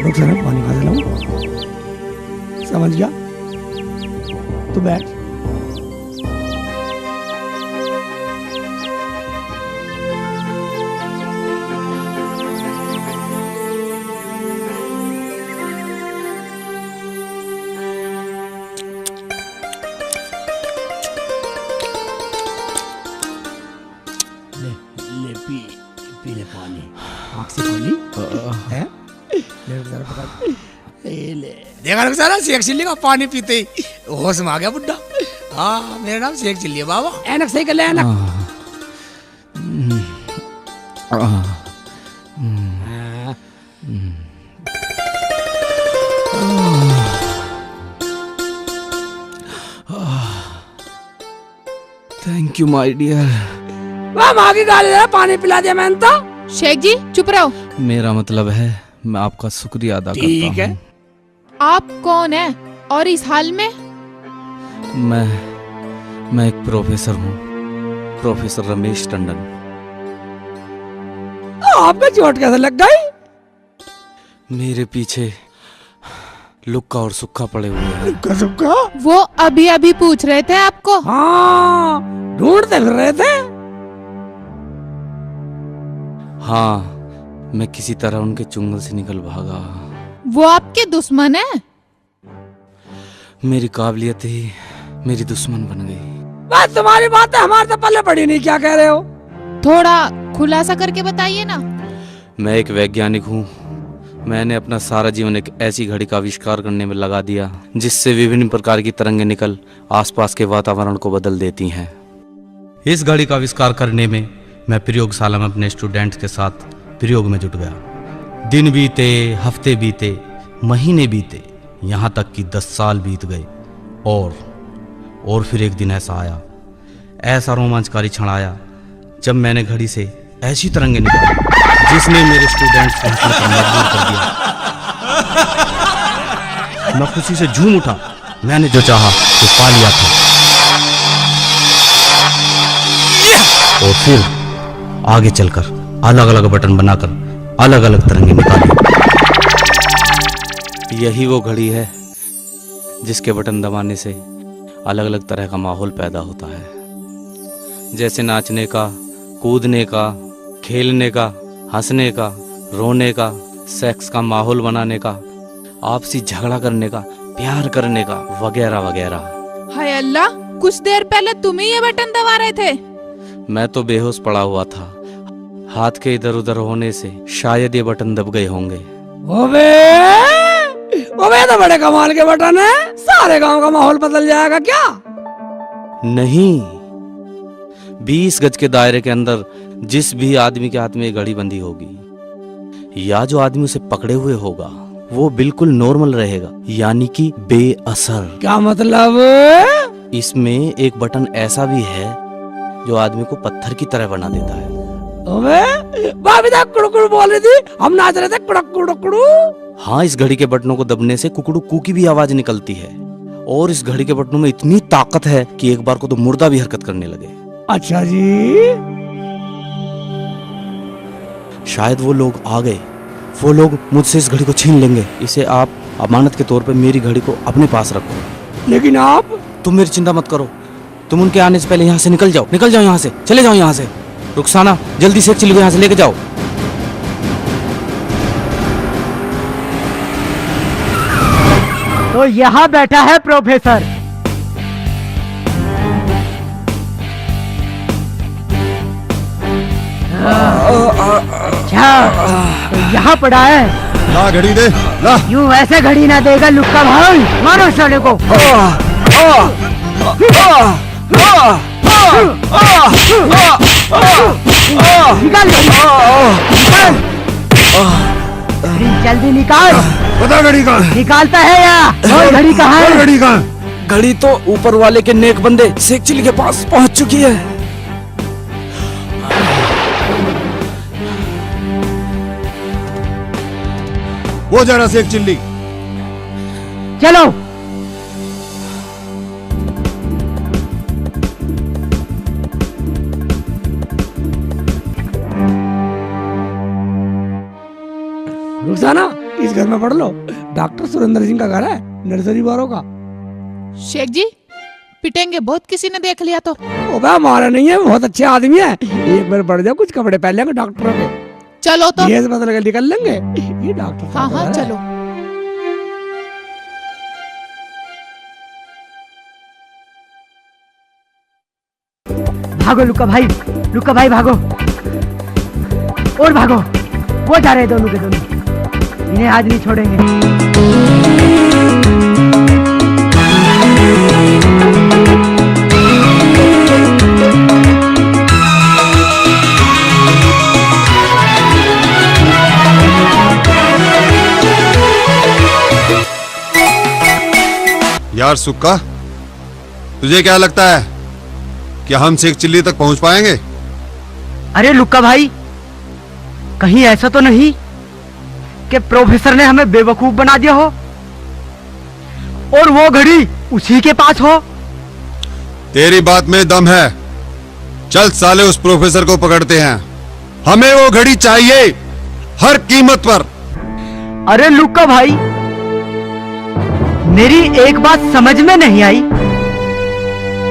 रुक जरा, पानी खा लाऊं। समझ गया? तू बैठ। ले पी ले पानी। आँख से खोली है? देखा रुक सारा, शेख चिल्ली का पानी पीते ही होश में आ गया बुड्ढा। हाँ, मेरा नाम शेख चिल्ली है बाबा। ऐनक सही कर ले, ऐनक। Thank you my dear. वाह, माँ की गाली दे, पानी पिला दिया मैंने तो। शेख जी चुप रहो। मेरा मतलब है मैं आपका शुक्रिया अदा करता हूँ। ठीक है। आप कौन है और इस हाल में? मैं एक प्रोफेसर हूँ, प्रोफेसर रमेश टंडन। आपको चोट कैसे लग गई? मेरे पीछे लुक्का और सुक्का पड़े हुए हैं। लुक्का सुक्का? वो अभी अभी पूछ रहे थे आपको। हाँ, ढूंढते फिर रहे थे। हाँ, मैं किसी तरह उनके चुंगल से निकल भागा। वो आपके दुश्मन है? मेरी काबिलियत ही मेरी दुश्मन बन गई। बस तुम्हारी बातें हमारे तो पल्ले पड़ी नहीं। क्या कह रहे हो? थोड़ा खुलासा करके बताइए ना। मैं एक वैज्ञानिक हूँ। मैंने अपना सारा जीवन एक ऐसी घड़ी का आविष्कार करने में लगा दिया जिससे विभिन्न प्रकार की तरंगें निकल आसपास के वातावरण को बदल देती हैं। इस घड़ी का आविष्कार करने में मैं प्रयोगशाला में अपने स्टूडेंट्स के साथ प्रयोग में जुट गया। दिन बीते, हफ्ते बीते, महीने बीते, यहाँ तक कि 10 साल बीत गए। और फिर एक दिन ऐसा आया, ऐसा रोमांचकारी क्षण आया जब मैंने घड़ी से ऐसी तरंगें निकाली जिसने मेरे स्टूडेंट्स को हंसने पर मजबूर कर दिया। मैं खुशी से झूम उठा। मैंने जो चाहा वो पा लिया था। और फिर आगे चलकर अलग अलग बटन बनाकर अलग अलग तरंगें निकाली। यही वो घड़ी है जिसके बटन दबाने से अलग अलग तरह का माहौल पैदा होता है, जैसे नाचने का, कूदने का, खेलने का, हंसने का, रोने का, सेक्स का माहौल बनाने का, आपसी झगड़ा करने का, प्यार करने का, वगैरह वगैरह। हाय अल्लाह, कुछ देर पहले तुम ही ये बटन दबा रहे थे। मैं तो बेहोश पड़ा हुआ था। हाथ के इधर उधर होने से शायद ये बटन दब गए होंगे। ओबे तो बड़े कमाल के बटन है। सारे गांव का माहौल बदल जाएगा क्या? नहीं, 20 गज के दायरे के अंदर जिस भी आदमी के हाथ में ये घड़ी बंधी होगी या जो आदमी उसे पकड़े हुए होगा वो बिल्कुल नॉर्मल रहेगा, यानी कि बेअसर। क्या मतलब? इसमें एक बटन ऐसा भी है जो आदमी को पत्थर की तरह बना देता है। अबे भाभी तो कुड़कुड़ बोल रही थी, हम नाच रहे थे कुड़क कुड़कुड़ू। हाँ, इस घड़ी के बटनों को दबने से कुकड़ू कू की भी आवाज निकलती है और इस घड़ी के बटनों में इतनी ताकत है कि एक बार को तो मुर्दा भी हरकत करने लगे। अच्छा जी। शायद वो लोग आ गए, वो लोग मुझसे इस घड़ी को छीन लेंगे। इसे आप अमानत के तौर पे मेरी घड़ी को अपने पास रखो। लेकिन आप? तुम मेरी चिंता मत करो, तुम उनके आने से पहले यहाँ से निकल जाओ, निकल जाओ यहाँ से, चले जाओ यहाँ से। रुखसाना, जल्दी से एक चिल्ली को यहाँ से लेके जाओ। तो यहाँ बैठा है प्रोफेसर। अच्छा, तो यहाँ पड़ा है। ला घड़ी दे, ला। यूं ऐसे घड़ी ना देगा लुक्का भाई, मारो साले को। निकाल जल्दी निकाल। बता घड़ी कहाँ? निकालता है या और घड़ी कहाँ है? घड़ी कहाँ? घड़ी तो ऊपर वाले के नेक बंदे शेख चिल्ली के पास पहुंच चुकी है। वो जा रहा शेख चिल्ली। चलो। रुखसाना, इस घर में पढ़ लो। डॉक्टर सुरेंद्र सिंह का घर है, नर्सरी वालों का। शेख जी पिटेंगे बहुत, किसी ने देख लिया तो। ओबे हमारा नहीं है, बहुत अच्छे आदमी है। एक बार पढ़ जाओ, कुछ कपड़े पहन लेंगे डॉक्टरों के। चलो तो। ये बदल के निकल लेंगे। ये डॉक्टर हाँ हाँ चलो। भागो लुक्का भाई, लुक्का भाई भागो और भागो। वो जा रहे दोनों के दोनों, इन्हें आज नहीं छोड़ेंगे। यार सुक्का, तुझे क्या लगता है कि हम शेख चिल्ली तक पहुंच पाएंगे? अरे लुक्का भाई, कहीं ऐसा तो नहीं कि प्रोफेसर ने हमें बेवकूफ बना दिया हो और वो घड़ी उसी के पास हो? तेरी बात में दम है। चल साले उस प्रोफेसर को पकड़ते हैं, हमें वो घड़ी चाहिए हर कीमत पर। अरे लुक्का भाई, मेरी एक बात समझ में नहीं आई,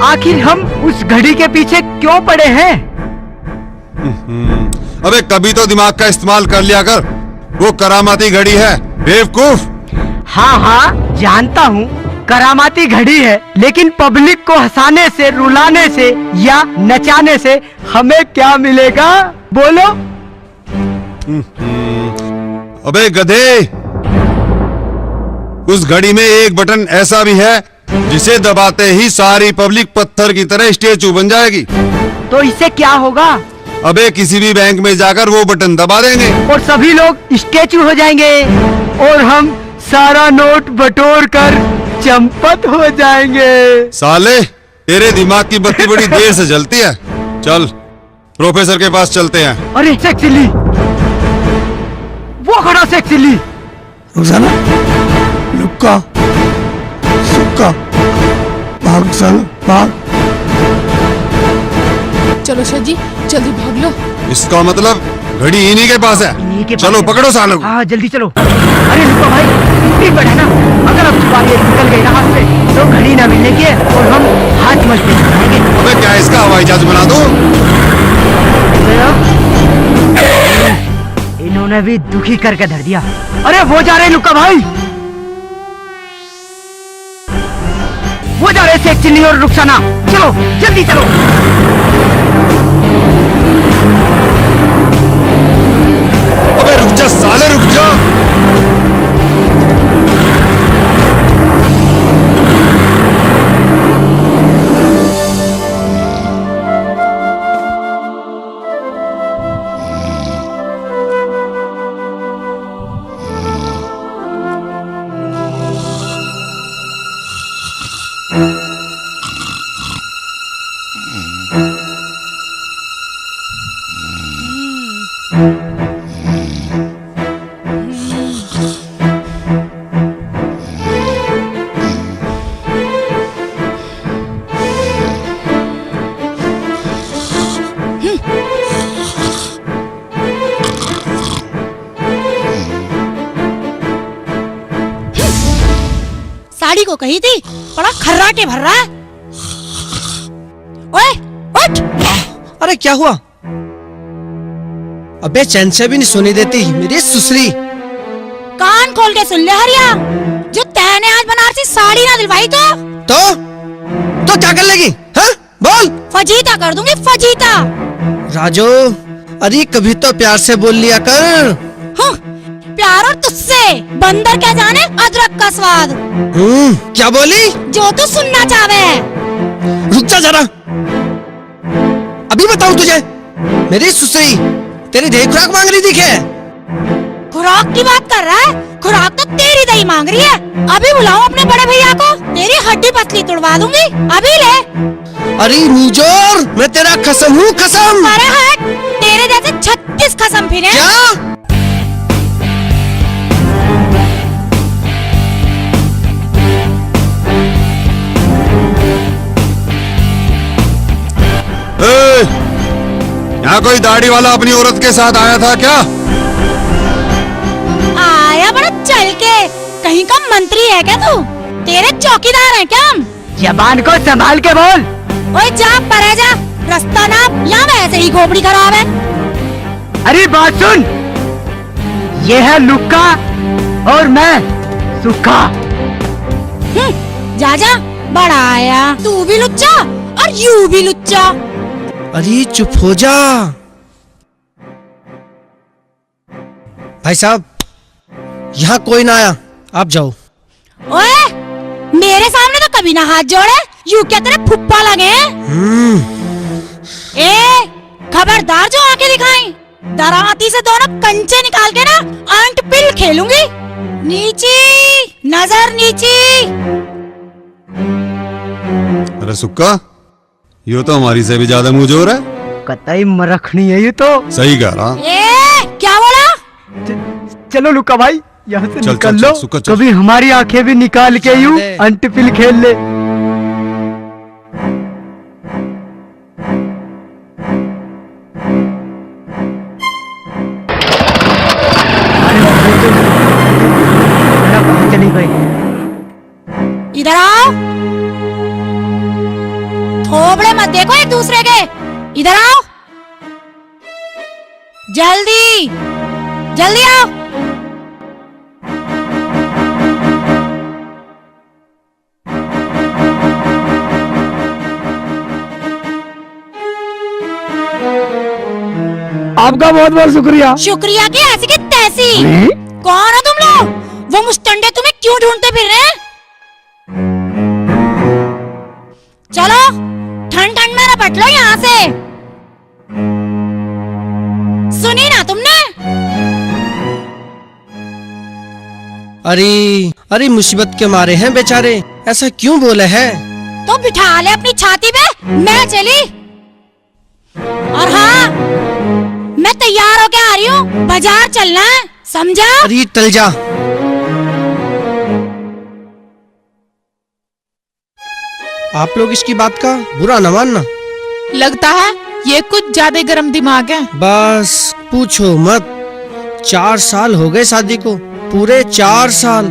आखिर हम उस घड़ी के पीछे क्यों पड़े हैं? अबे कभी तो दिमाग का इस्तेमाल कर लिया कर, वो करामाती घड़ी है बेवकूफ। हाँ हाँ जानता हूँ करामाती घड़ी है, लेकिन पब्लिक को हंसाने से, रुलाने से या नचाने से हमें क्या मिलेगा बोलो? अबे गधे, उस घड़ी में एक बटन ऐसा भी है जिसे दबाते ही सारी पब्लिक पत्थर की तरह स्टेचू बन जाएगी। तो इससे क्या होगा? अबे किसी भी बैंक में जाकर वो बटन दबा देंगे और सभी लोग स्टेचू हो जाएंगे और हम सारा नोट बटोर कर चंपत हो जाएंगे। साले तेरे दिमाग की बत्ती बड़ी देर से जलती है। चल प्रोफेसर के पास चलते हैं। अरे शेख चिल्ली, वो खड़ा शेख चिल्ली। रुखसाना, लुक्का, सुक्का, भाग रुखसाना, भाग। चलो शेख जी जल्दी भाग लो। इसका मतलब घड़ी इन्हीं के पास है। चलो पकड़ो सालों को। हाँ जल्दी चलो। अरे लुक्का भाई, इतनी बड़ा ना, अगर अब चुपाई निकल गई ना हाथ से तो घड़ी ना मिलने की है और हम हाथ मजबूत करेंगे। अबे क्या इसका हवाई जहाज बना दो? इन्होंने भी दुखी करके धर दिया। अरे वो जा रहे लुक्का भाई, वो जा रहे शेख चिल्ली और रुखसाना। चलो जल्दी चलो। अबे रुक जा साले, रुक जा। साड़ी को कही थी, बड़ा खर्राटे भर रहा है। ओए उठ। अरे क्या हुआ? अबे चैन से भी नहीं सुनी देती मेरी सुसरी। कान खोल के सुन ले हरिया, जो तैने आज बनारसी साड़ी ना दिलवाई तो क्या कर लेगी? हाँ? बोल। फजीता कर दूंगी, फजीता। राजू, अरे कभी तो प्यार से बोल लिया कर। हाँ, प्यार और तुझसे बंदर क्या जाने अदरक का स्वाद। क्या बोली? जो तू सुनना चाहे। रुक जा जरा, अभी बताऊं तुझे। मेरी सुसरी तेरी दही खुराक मांग रही थी क्या? खुराक की बात कर रहा है? खुराक तो तेरी दही मांग रही है। अभी बुलाऊं अपने बड़े भैया को, तेरी हड्डी पतली तोड़वा दूंगी। अभी ले। अरे मुजोर, मैं तेरा कसम हूँ, कसम। अरे हट, तेरे जैसे 36 कसम फिरे। क्या? यहाँ कोई दाढ़ी वाला अपनी औरत के साथ आया था क्या? आया बड़ा चल के, कहीं का मंत्री है क्या तू? तेरे चौकीदार हैं क्या हम? जबान को संभाल के बोल। ओए जा परे जा, रास्ता नाप, या वैसे ही खोपड़ी खराब है। अरे बात सुन, ये है लुक्का और मैं सुक्का। जा जा, बड़ा आया। तू भी लुच्चा और यू भी लुच्चा। अरे चुप हो जा। भाई साहब, यहाँ कोई ना आया, आप जाओ। ओए, मेरे सामने तो कभी ना हाथ जोड़े, यू क्या तेरे फुप्पा लगे हैं? ए, खबरदार जो आके दिखाई, दराती से दोनों कंचे निकाल के ना अंट पिल खेलूंगी। नीची, नजर नीची। अरे सुक्का, ये तो हमारी से भी ज्यादा मुंहजोर है। कतई मरखनी है ये तो। सही कह रहा। ए, क्या बोला? चलो लुक्का भाई, यहाँ से चल, निकल चल, लो। चल, सुक्का, चल। कभी हमारी आंखें भी निकाल के यूं अंटपिल खेल ले। चली गई। इधर आओ। थोबड़े मत देखो एक दूसरे के। इधर आओ, जल्दी जल्दी आओ। आपका बहुत बहुत शुक्रिया। शुक्रिया की ऐसी की तैसी। कौन हो तुम लोग? वो मुस्टंडे तुम्हें क्यों ढूंढते फिर रहे हैं? चलो ठंड ठंड में रपट लो यहाँ से। सुनी ना तुमने? अरे अरे मुसीबत के मारे हैं बेचारे, ऐसा क्यों बोले हैं? तो बिठा ले अपनी छाती पे, मैं चली। और हाँ, मैं तैयार होके आ रही हूँ, बाजार चलना है, समझा? अरे टल जा। आप लोग इसकी बात का बुरा न मानना। लगता है ये कुछ ज्यादा गर्म दिमाग है। बस पूछो मत, 4 साल हो गए शादी को, पूरे 4 साल।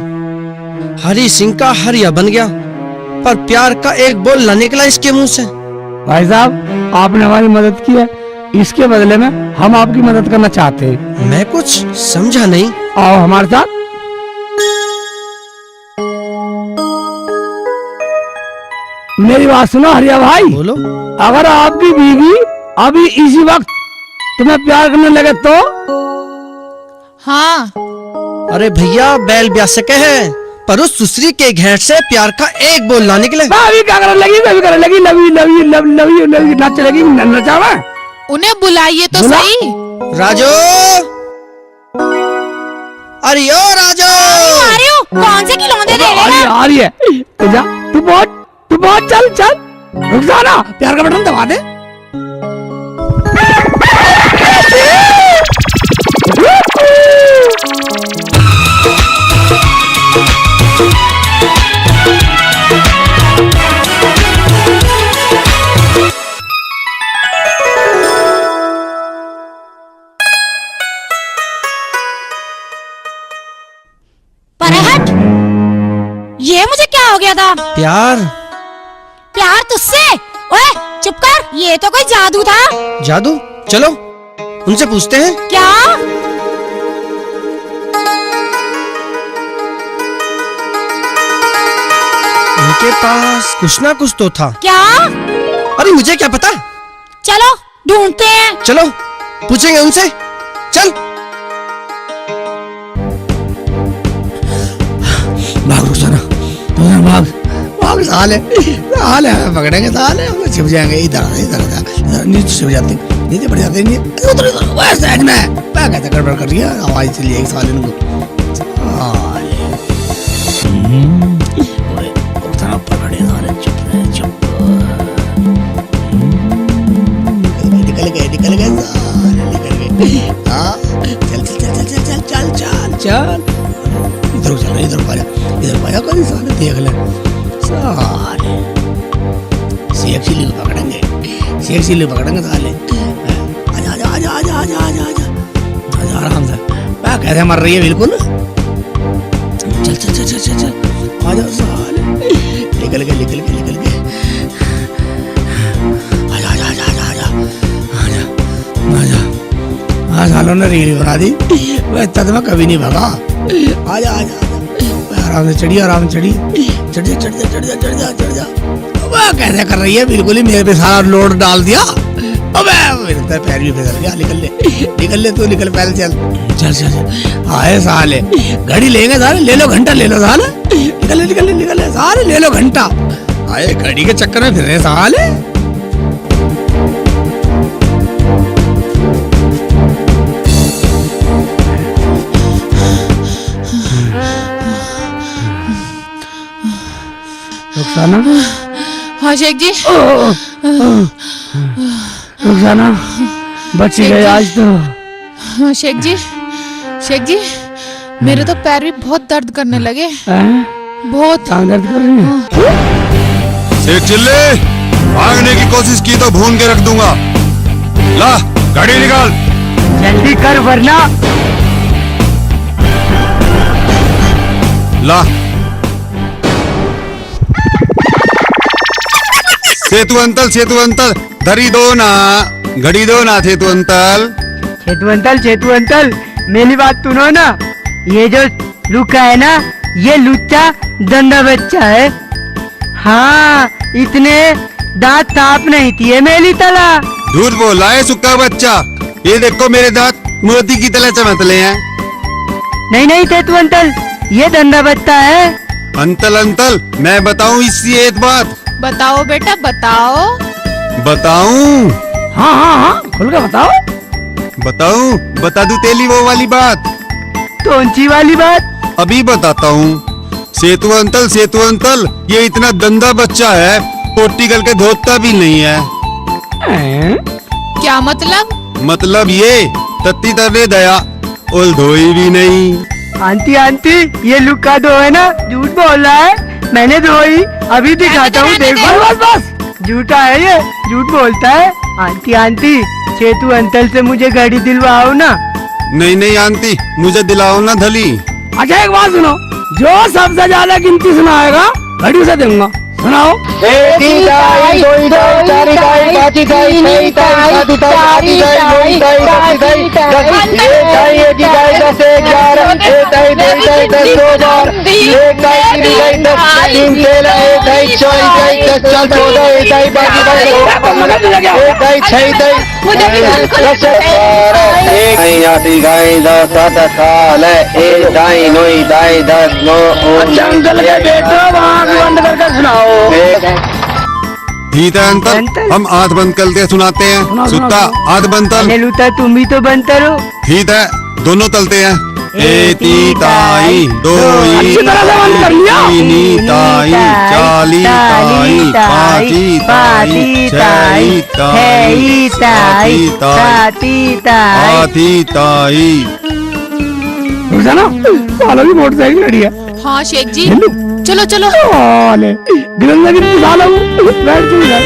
हरी सिंह का हरिया बन गया, पर प्यार का एक बोल न निकला इसके मुंह से। भाई साहब, आपने हमारी मदद की है, इसके बदले में हम आपकी मदद करना चाहते हैं। मैं कुछ समझा नहीं। आओ हमारे साथ। मेरी बात सुनो हरिया भाई। बोलो। अगर आपकी बीवी अभी इसी वक्त तुम्हें प्यार करने लगे तो? हाँ। अरे भैया, बैल ब्याह सके हैं, पर उस सुसरी के घेंट से प्यार का एक बोल ना निकले। अभी क्या करने लगी? अभी करने लगी love you love you love love you love you नाच लगी, नचावा। उन्हें बुलाइए तो सही। राजू, अरे ओ राजू। आ रही हूँ। कौन से खिलौने दे रहे हैं? आ रही है। तो जा, तू बहुत चल चल। रुक जा ना, प्यार का बटन दबा दे। पर हट, ये मुझे क्या हो हो गया था? प्यार? प्यार तुझसे? ओए चुप कर, ये तो कोई जादू था। जादू? चलो उनसे पूछते हैं। क्या? उनके पास कुछ ना कुछ तो था। क्या? अरे मुझे क्या पता। चलो ढूंढते हैं। चलो पूछेंगे उनसे, चल। भाग रुखसाना, भाग भाग, साले साले हमें पकड़ेंगे, साले हम छिप जाएंगे। इधर इधर इधर नीचे छिप जाते, नीचे पड़ जाते, उधर उधर वैसे में मैं कैसे गड़बड़ कर रही है, आवाज चली जाएगी साले उनको। पकड़े साले, चुप रहे, चुप। निकल गए साले, निकल गए। हाँ चल चल चल चल चल चल चल चल, इधर चल, इधर पाया कोई साले, देख ले साले। शेख चिल्ली को पकड़ेंगे, शेख चिल्ली को पकड़ेंगे साले। आजा आजा आजा आजा आजा आजा आजा आजा आराम से। मैं कैसे मर रही है बिल्कुल। चल चल चल चल चल चल आजा साले, निकल गए निकल गए निकल गए। आजा आजा आजा आजा आजा आजा आजा। हाँ सालों ने रील बना दी, वह तद में कभी नहीं भगा। आजा आजा आजा, आराम से चढ़िए, आराम से चढ़िए, चढ़ जा चढ़ जा चढ़ जा चढ़ जा चढ़ जा। वह कैसे कर रही है बिल्कुल ही, मेरे पे सारा लोड डाल दिया। अबे मेरे तो पैर भी फिसल गया। निकल ले तू, निकल पहले चल चल चल चल। आए साले, घड़ी लेंगे साले, ले लो घंटा ले लो साले। निकल निकल निकल साले, ले लो घंटा। आए घड़ी के चक्कर में फिर रहे साले। रुखसाना? हाँ शेख जी। रुखसाना बच गए आज तो। हाँ शेख जी, शेख जी मेरे तो पैर भी बहुत दर्द करने लगे। बहुत दर्द कर रहे हैं। शेख चिल्ले, भागने की कोशिश की तो भून के रख दूंगा। ला गाड़ी निकाल, जल्दी कर वरना। ला सेतु अंतल धरी दो ना, घड़ी दो ना सेतु अंतल। सेतु अंतल मेरी बात सुनो ना। ये जो लुका है ना, ये लुच्चा दंडा बच्चा है। हाँ इतने दांत साफ नहीं थी मेरी तला। झूठ बोल रहा है सुक्का बच्चा। ये देखो मेरे दांत मोती की तरह चमकले हैं। नहीं नहीं सेतु अंतल, ये दंडा बच्चा है। अंतल मैं बताऊं इसकी एक बात। बताओ बेटा बताओ। बताऊं? हाँ हाँ हाँ खुल के बताओ। बताऊं? बता दूं तेली वो वाली बात? कौन सी वाली बात? अभी बताता हूँ। सेतु अंतल ये इतना गंदा बच्चा है, पोटी करके धोता भी नहीं है। क्या मतलब? मतलब ये तत्ती तरने दया और धोई भी नहीं। आंटी ये लुक्का दो है ना, झूठ बोल रहा है। मैंने धोई, अभी दिखाता हूँ देखो। बस झूठा है ये, झूठ बोलता है। आंटी सेतु अंतल से मुझे घड़ी दिलवाओ ना। नहीं आंटी, मुझे दिलाओ ना धली। अच्छा एक बात सुनो, जो सबसे ज्यादा गिनती सुनाएगा घड़ी से दूंगा। सुनाओ। ठीक है अंतल, हम आंख बंद करके सुनाते हैं। सुता आंख बंद तल। लूटा तुम भी तो बनता रहो। ठीक है दोनों तलते हैं। एती ताई दोई अच्छी तरह से बंद कर लिया। तीनी ताई चाली ताई पाँची ताई छई ताई साती ताई आठी ताई। रुखसाना सालों की मोटरसाइकिल लड़ी है। हाँ शेख जी चलो चलो। गिनती सालों बैठ तू इधर।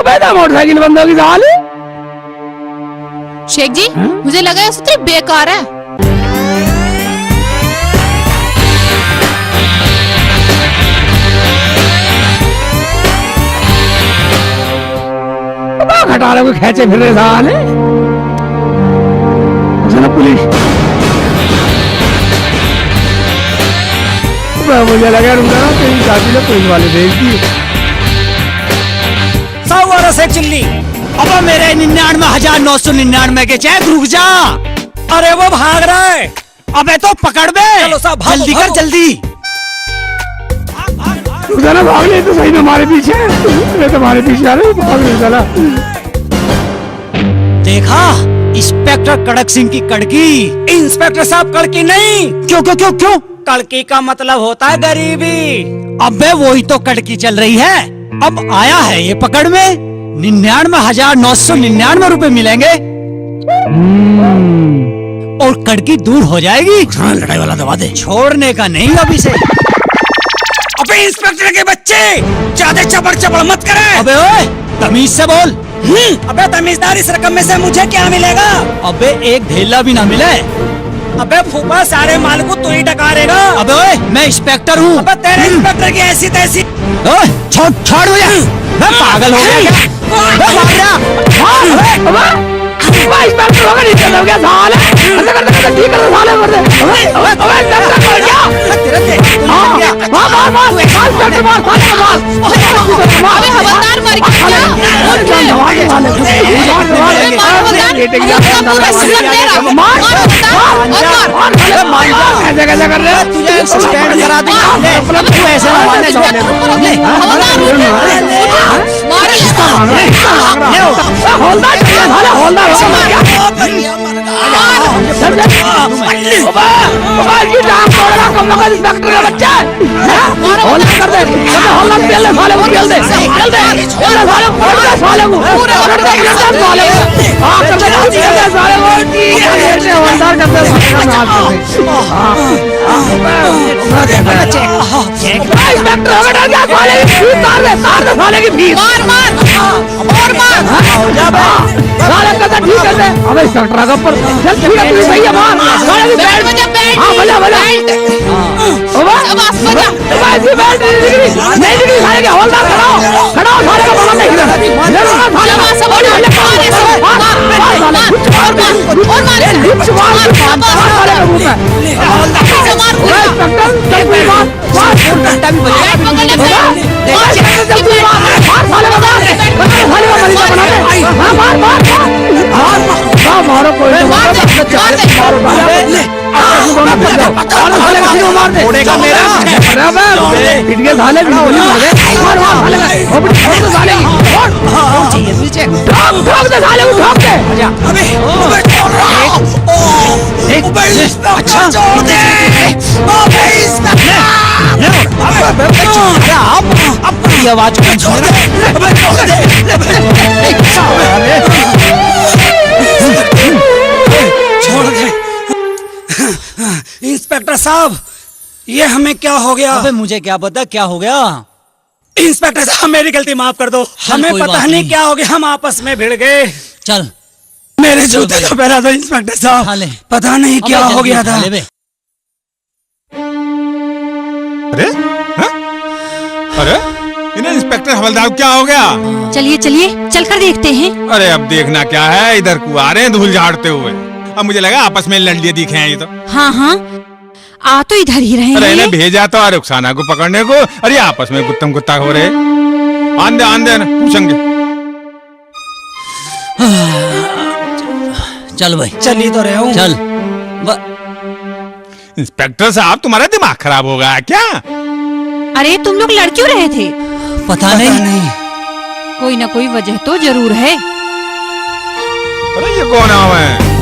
बेटा मोटरसाइकिल बंद होगी साले। शेख जी मुझे लगा ये सूत्र बेकार है। खटारे को खेचे फिर रहे साले। पुलिस मुझे लगा रुका तेरी चाची ने पुलिस वाले देख दिए। 100 वर्ष एक चिल्ली अब मेरे 99,999 के चेक रुक जा। अरे वो भाग रहा है। अबे तो पकड़ बे। चलो साहब जल्दी कर जल्दी। रुक ना भाग ले तो सही में हमारे पीछे। मैं तुम्हारे पीछे आ रहा हूँ भाग ले साला। देखा इंस्पेक्टर कड़क सिंह की कड़की। इंस्पेक्टर साहब कड़की नहीं। क्यों क्यों क्यों क्यों? कड़की का मतलब होता है गरीबी। अबे वही तो कड़की चल रही है। अब आया है ये पकड़ में 99,999 रुपए मिलेंगे और कड़की दूर हो जाएगी। लड़ाई वाला दबा दे। छोड़ने का नहीं अभी से। अबे इंस्पेक्टर के बच्चे ज्यादा चबड़ चबड़ मत करे। अबे ओए तमीज से बोल। अबे तमीजदार इस रकम में से मुझे क्या मिलेगा? अबे एक ढेला भी ना मिले। अबे फूफा सारे माल को तू ही टकारेगा। अबे ओए मैं इंस्पेक्टर हूँ। अबे तेरे इंस्पेक्टर की ऐसी तैसी। ओए छोड़ छोड़ मुझे। मैं पागल हो गया इंस्पेक्टर होगा नहीं चल गया साले। ऐसे करते ठीक कर साले कर दे। अबे इंस्पेक्टर कर गया। मार मार मार इंस्पेक्टर मार साले मार। अबे हवलदार मर गया कैसे कैसे कर रहे हो? तुझे स्टैंड करा दूंगा। तू ऐसे आवाज छोड़ दे। इंस्पेक्टर साहब ये हमें क्या हो गया? अबे मुझे क्या पता क्या हो गया। इंस्पेक्टर साहब मेरी गलती माफ कर दो। हमें पता नहीं क्या हो गया। हम आपस में भिड़ गए। चल मेरे जूते तो पहना था इंस्पेक्टर साहब। पता नहीं क्या हो गया था। अरे अरे इन्हें इंस्पेक्टर हवलदार क्या हो गया? चलिए चलिए चलकर देखते हैं। अरे अब देखना क्या है, इधर को आ रहे हैं धूल झाड़ते हुए। अब मुझे लगा आपस में लड़ लिए दिखे हैं ये तो। हाँ हाँ आ तो इधर ही रहे अरे हैं। इन्हें भेजा तो रुखसाना को पकड़ने को। अरे आपस में गुत्तम गुत्ता हो रहे। आंदे ना पूछेंगे। चल भाई चल ही तो रहे हूँ। चल इंस्पेक्टर साहब तुम्हारा दिमाग खराब हो गया क्या? अरे तुम लोग लड़ क्यों रहे थे? पता नहीं। कोई ना कोई वजह तो जरूर है। अरे ये कौन है?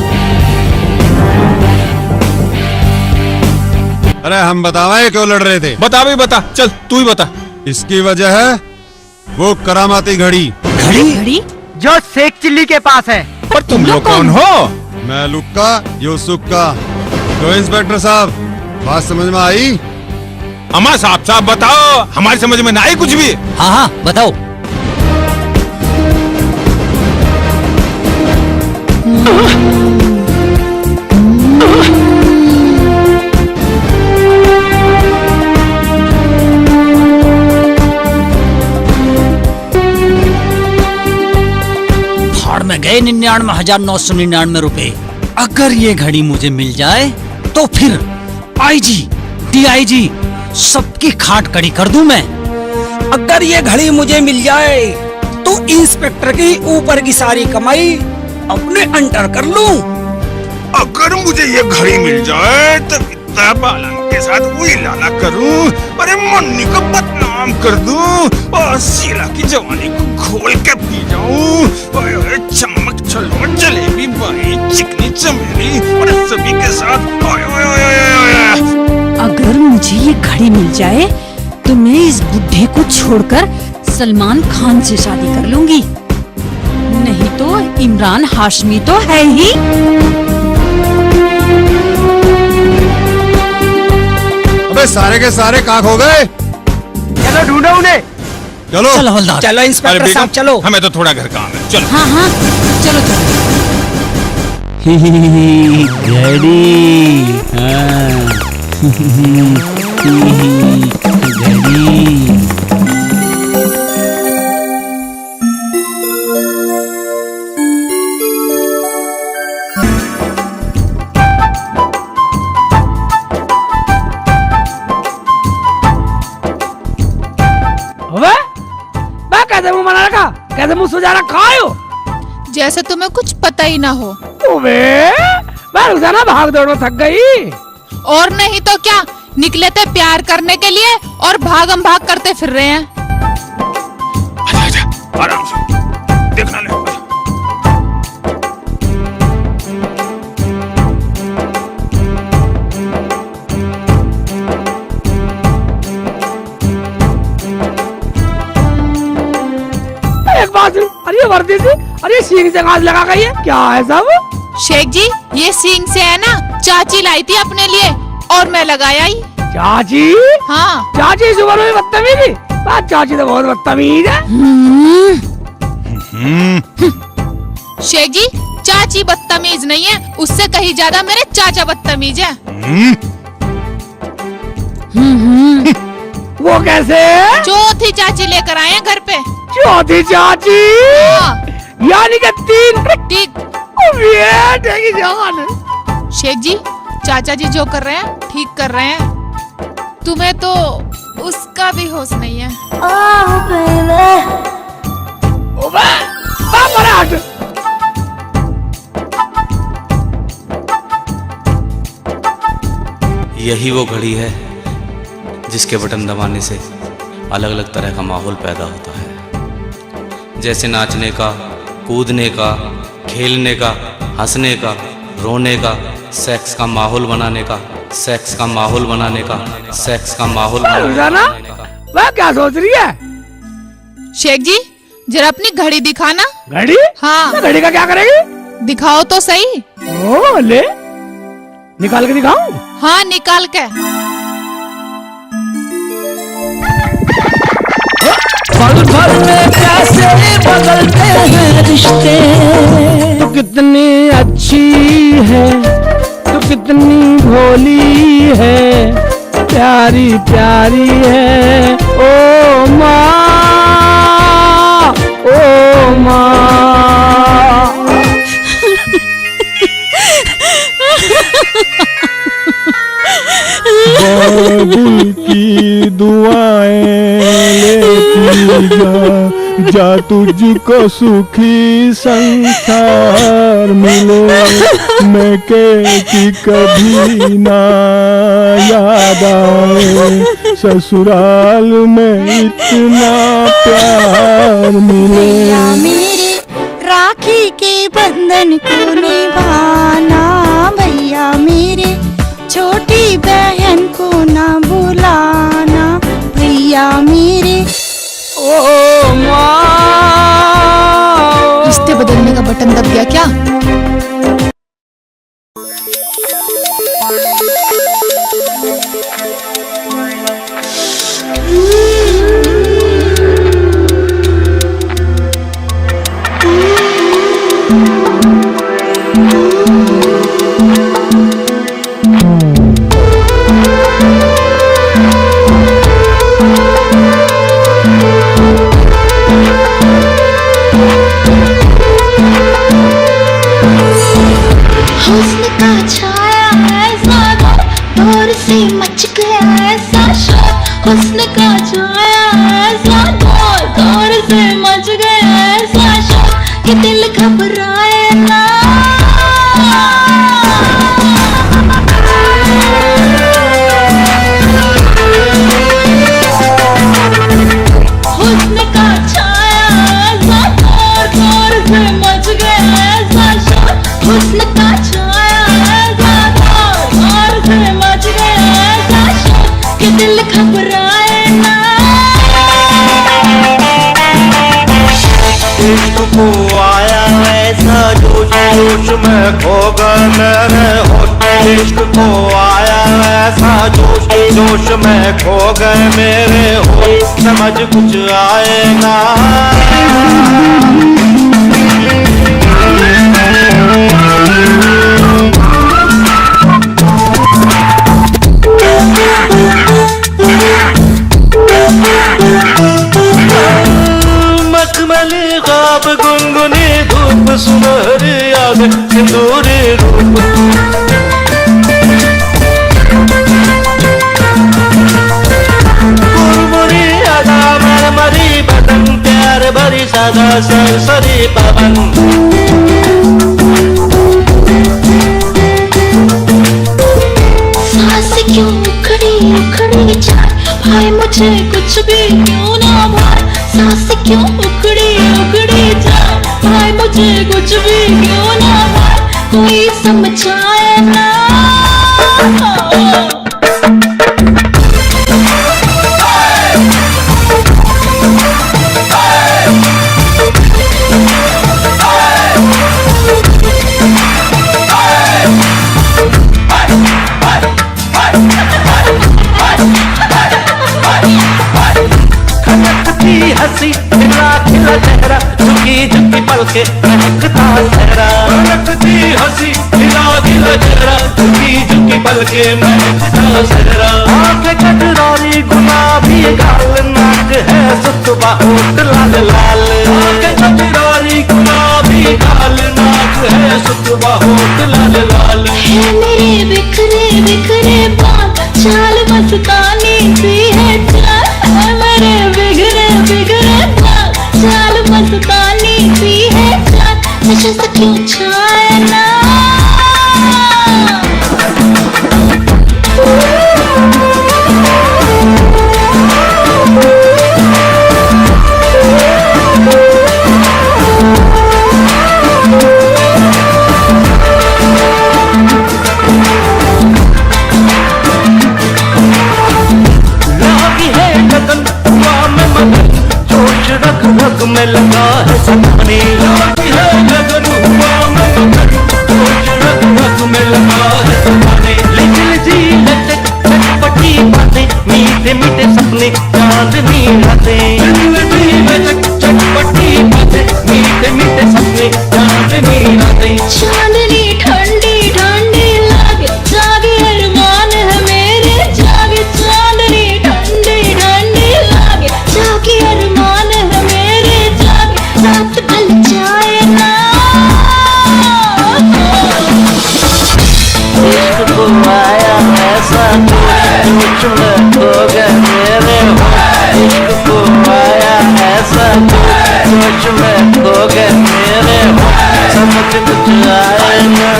अरे हम बतावा क्यों लड़ रहे थे? बता भाई बता। चल तू ही बता। इसकी वजह है वो करामाती घड़ी। घड़ी जो शेख चिल्ली के पास है। पर तुम लोग कौन हो? मैं लुक्का यूसुफ का। तो इंस्पेक्टर साहब बात समझ में आई? अमा साहब बताओ, हमारी समझ में ना आई कुछ भी। हाँ हाँ बताओ। में गए 99,999 रुपए। अगर ये घड़ी मुझे मिल जाए तो फिर आईजी, डीआईजी सबकी खाट कड़ी कर दूं मैं। अगर ये घड़ी मुझे मिल जाए तो इंस्पेक्टर की ऊपर की सारी कमाई अपने अंडर कर लूं। अगर मुझे ये घड़ी मिल जाए तो विद्या बालन के साथ वही लाला करूं, अरे मन्नी को बदनाम कर दूं और शीला की जवानी को खोल के पी जाऊं। ओए चमक चलो जलेबी बाई चिकनी चमेली और सभी के साथ ओए ओए ओए ओए। अगर मुझे ये घड़ी मिल जाए तो मैं इस बुढ़े को छोड़कर सलमान खान से शादी कर लूंगी, नहीं तो इमरान हाशमी तो है ही। अबे सारे के सारे काक हो गए। चलो ढूंढो उन्हें। चलो चलो हवलदार, चलो इंस्पेक्टर साहब चलो। हमें तो थोड़ा घर काम है, चलो। हाँ हाँ चलो चलो। कैसे मुंह बना रखा, कैसे मुंह सुजा रखा हो, जैसे तुम्हें कुछ पता ही ना हो। मैं रुखसाना भाग दौड़ में थक गई। और नहीं तो क्या, निकले थे प्यार करने के लिए और भागम भाग करते फिर रहे हैं। आजा आजा आराम से देखना ले। अरे ये वर्दी सी, अरे सींग से घास लगा गई है, क्या है सब? शेख जी ये सींग से है ना, चाची लाई थी अपने लिए और मैं लगाया ही। चाची? हाँ चाची सुबह में बदतमीजी, चाची तो बहुत बदतमीज है। शेख जी चाची बदतमीज नहीं है, उससे कहीं ज्यादा मेरे चाचा बदतमीज है। वो कैसे? चौथी चाची लेकर आए हैं घर पे। चौथी चाची? यानी कि 3 ठीक। शेख जी चाचा जी जो कर रहे हैं ठीक कर रहे हैं, तुम्हें तो उसका भी होश नहीं है। यही वो घड़ी है जिसके बटन दबाने से अलग अलग तरह का माहौल पैदा होता है, जैसे नाचने का, कूदने का, खेलने का, हंसने का, रोने का, सेक्स का माहौल बनाने का, सेक्स का माहौल बनाने का, सेक्स का माहौल बनाने का। वह क्या सोच रही है? शेख जी जरा अपनी घड़ी दिखाना। घड़ी? हाँ। घड़ी का क्या करेगी? दिखाओ तो सही। ओ ले, निकाल के दिखाऊं? हाँ निकाल के। पल भर में कैसे बदलते हैं रिश्ते, तू कितनी अच्छी है, तू कितनी भोली है, प्यारी प्यारी है ओ माँ, ओ माँ। बाबुल की दुआएं लेती जा, जा तुझको सुखी संसार मिले, मैं के कि कभी ना याद आए, ससुराल में इतना प्यार मिले। मेरे राखी के बंधन को निभाना, भैया मेरे छोटी बहन को ना भुलाना, भैया मेरे ओ माँ। रिश्ते बदलने का बटन दब गया क्या? हुस्न का छाया ऐसा दौर से मच गया ऐसा शोर, हुस्न का छाया ऐसा दौर से मच गया ऐसा शोर कि दिल घबराए ना। हुस्न का छाया ऐसा दौर से मच गया ऐसा शोर, हुस्न का छाया ऐसा दौर से मच गया ऐसा शोर कि दिल घबराए ना। इश्क को आया ऐसा जोश, जोश में खो गए मेरे होश। इश्क को आया ऐसा जोश, जोश में खो गए मेरे होश। समझ कुछ आए ना। मखमली ख्वाब गुनगुनी धूप सुनहरी याद सिंदूरी रूप। मुरमुरी अदा मरमरी बदन प्यार भरी सदा सरसरी पवन। सांस क्यों उखड़ी उखड़ी जाए भाई मुझे कुछ भी क्यों ना भाई। सांस क्यों उखड़ी उखड़ी जाए भाई मुझे कुछ भी क्यों ना भाई। कोई समझाए ना। खटकती हंसी खिला खिला चेहरा झुकी झुकी पलके महकता चेहरा। खटकती हंसी खिला खिला चेहरा झुकी झुकी पलके महकता चेहरा। आंखें कटोरी गुलाबी गाल नाक है सुतबा होठ लाल लाल। आंखें कटोरी गुलाबी गाल नाक है सुतबा होठ लाल लाल। है मेरे बिखरे बिखरे बाल चाल मस्तानी सी है चाल। है मेरे बिखरे बिखरे बाल चाल मस्तानी सी है चाल। नशा से क्यों छाए ना। लागी है गगन हुआ में मगन जोश रग रग में लगा है सनमनी। लागी है गगन हुआ में मगन जोश रग रग में लगा है सनमनी। लिखल जी लटक चटपटी बातें मीठे मीठे सपने चांदनी रातें। लिखल जी लटक चटपटी बातें मीठे मीठे सपने चांदनी रातें। चांदनी ठंडी ठंडी लागे जागे अरमान है मेरे जागे। चांदनी ठंडी ठंडी लागे जागे अरमान है मेरे जागे। रात ढल जाए ना। इश्क को आया ऐसा जोश में खो गए मेरे होश। इश्क को आया ऐसा जोश में खो गए मेरे होश। समझ कुछ आए ना।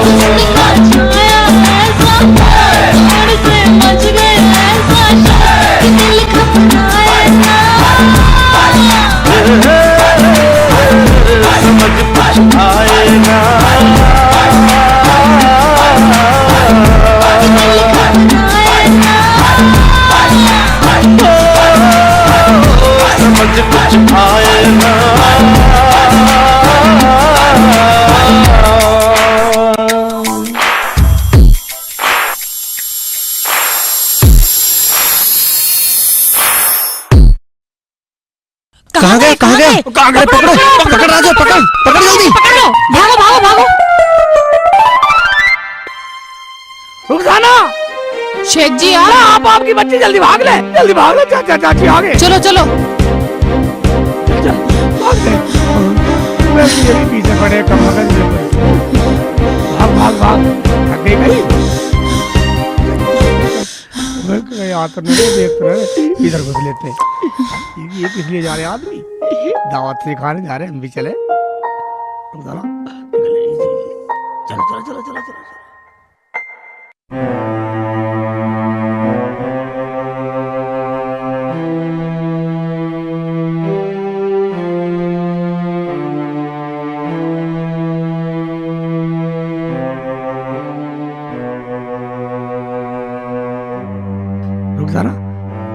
हुस्न का छाया ऐसा दौर से मच गया ऐसा शोर कि दिल घबराए ना। समझ कुछ आए ना। दिल घबराए ना। समझ कुछ आए ना। कहाँ गए कहाँ गए? पकड़ो पकड़ राजू पकड़ पकड़ जल्दी। पकड़ो भागो भागो भागो। रुखसाना शेख जी अरे आप आपकी बच्ची जल्दी भाग ले चाचा चाची आगे। चलो चलो। चल भाग ले। ये भी पीछे पड़े कम मगज ये पड़े। भाग भाग भाग थक गई कहीं मैं कहीं आता नहीं देख रहे इधर घुस लेते हैं। ये किस लिए जा रहे हैं आदमी? दावत से खाने जा रहे हैं, हम भी चले। चलो चलो चलो चलो चलो।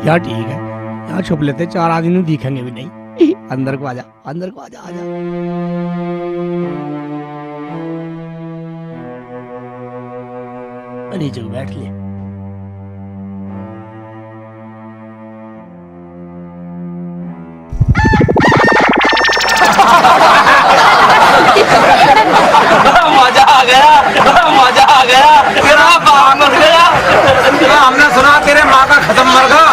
यार ठीक है, यहाँ छुप लेते, 4 आदमी दिखेंगे भी नहीं। अंदर को आजा, अंदर को आजा, आजा। नीचे को बैठ ले। मजा आ गया, मजा आ गया, तेरा बाप मर गया। हमने सुना तेरे माँ का खत्म मर गया।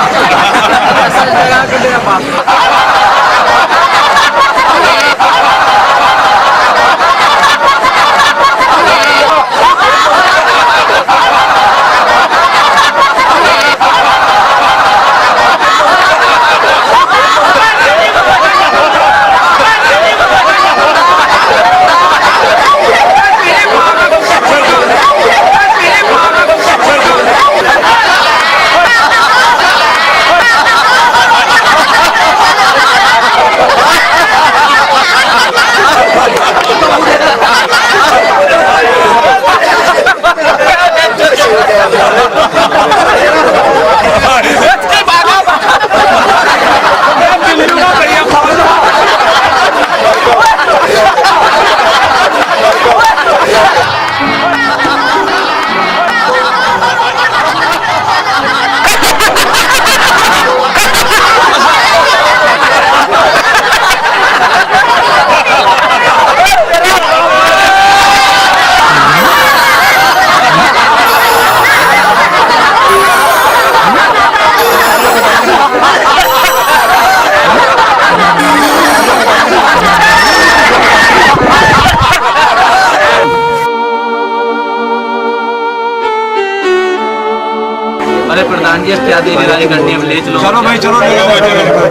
अरे प्रधान जी क्या देरी करनी है, ले चलो। चलो भाई चलो,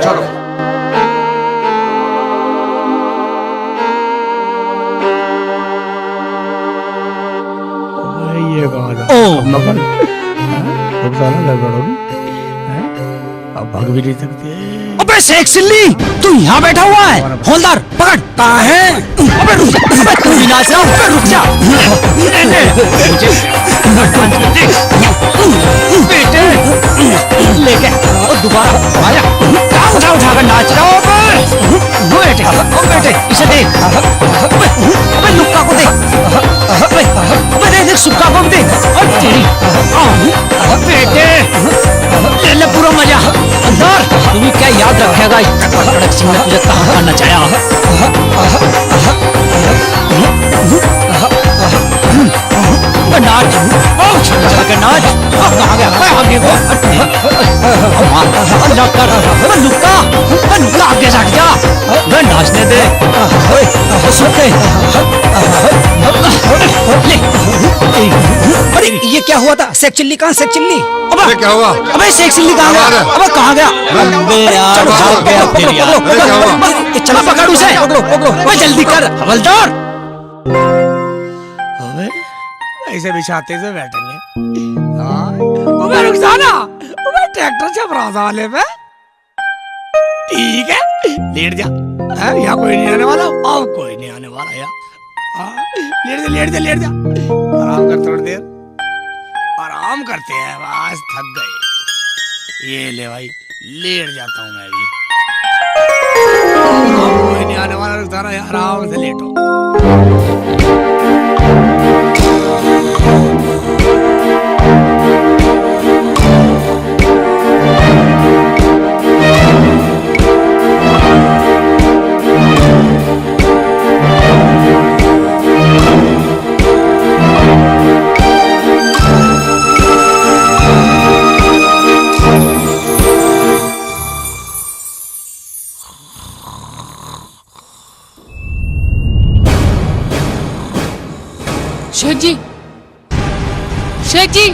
चलो। ये कहाँ जा? मगर गड़बड़ होगी, अब भाग भी नहीं सकते। अबे शेख सिल्ली, तू यहाँ बैठा हुआ है? हौलदार पकड़। कहाँ है? अबे रुक जा, अबे तू भी नाच रहा हूँ, अबे रुक जा। बेटे लेके दोबारा आया, उठा उठा कर नाच रहा हूँ। बेटे बेटे इसे देख, अबे लुक्का को देख, अबे देख सुक्का को देख। और तेरी बेटे ले ले पूरा मजा। अंदर तू भी क्या याद रखेगा कड़क सिंह ने तुझे कहाँ कहाँ नचाया। नाच चल के नाच। कहाँ गया आगे को लुक्का लुक्का आगे से हट जा, नाचने दे। अरे ये क्या हुआ था? शेख चिल्ली कहाँ? शेख चिल्ली अबे क्या हुआ? अबे शेख चिल्ली कहाँ गया? अबे कहाँ गया? चला पकड़ उसे, पकड़ो जल्दी कर हवलदार। ऐसे बिछाते से बैठेंगे। अबे रुक जाना, अबे ट्रैक्टर से अपराध वाले पे ठीक है, लेट जा। यहाँ कोई नहीं आने वाला, अब कोई नहीं आने वाला यहाँ। लेट जा लेट जा लेट जा, आराम कर थोड़ी देर, आराम करते हैं, बस थक गए। ये ले भाई, लेट जाता हूँ मैं भी। अब कोई नहीं आने वाला, रुक जाना, आराम से लेटो। शेख जी, शेख जी,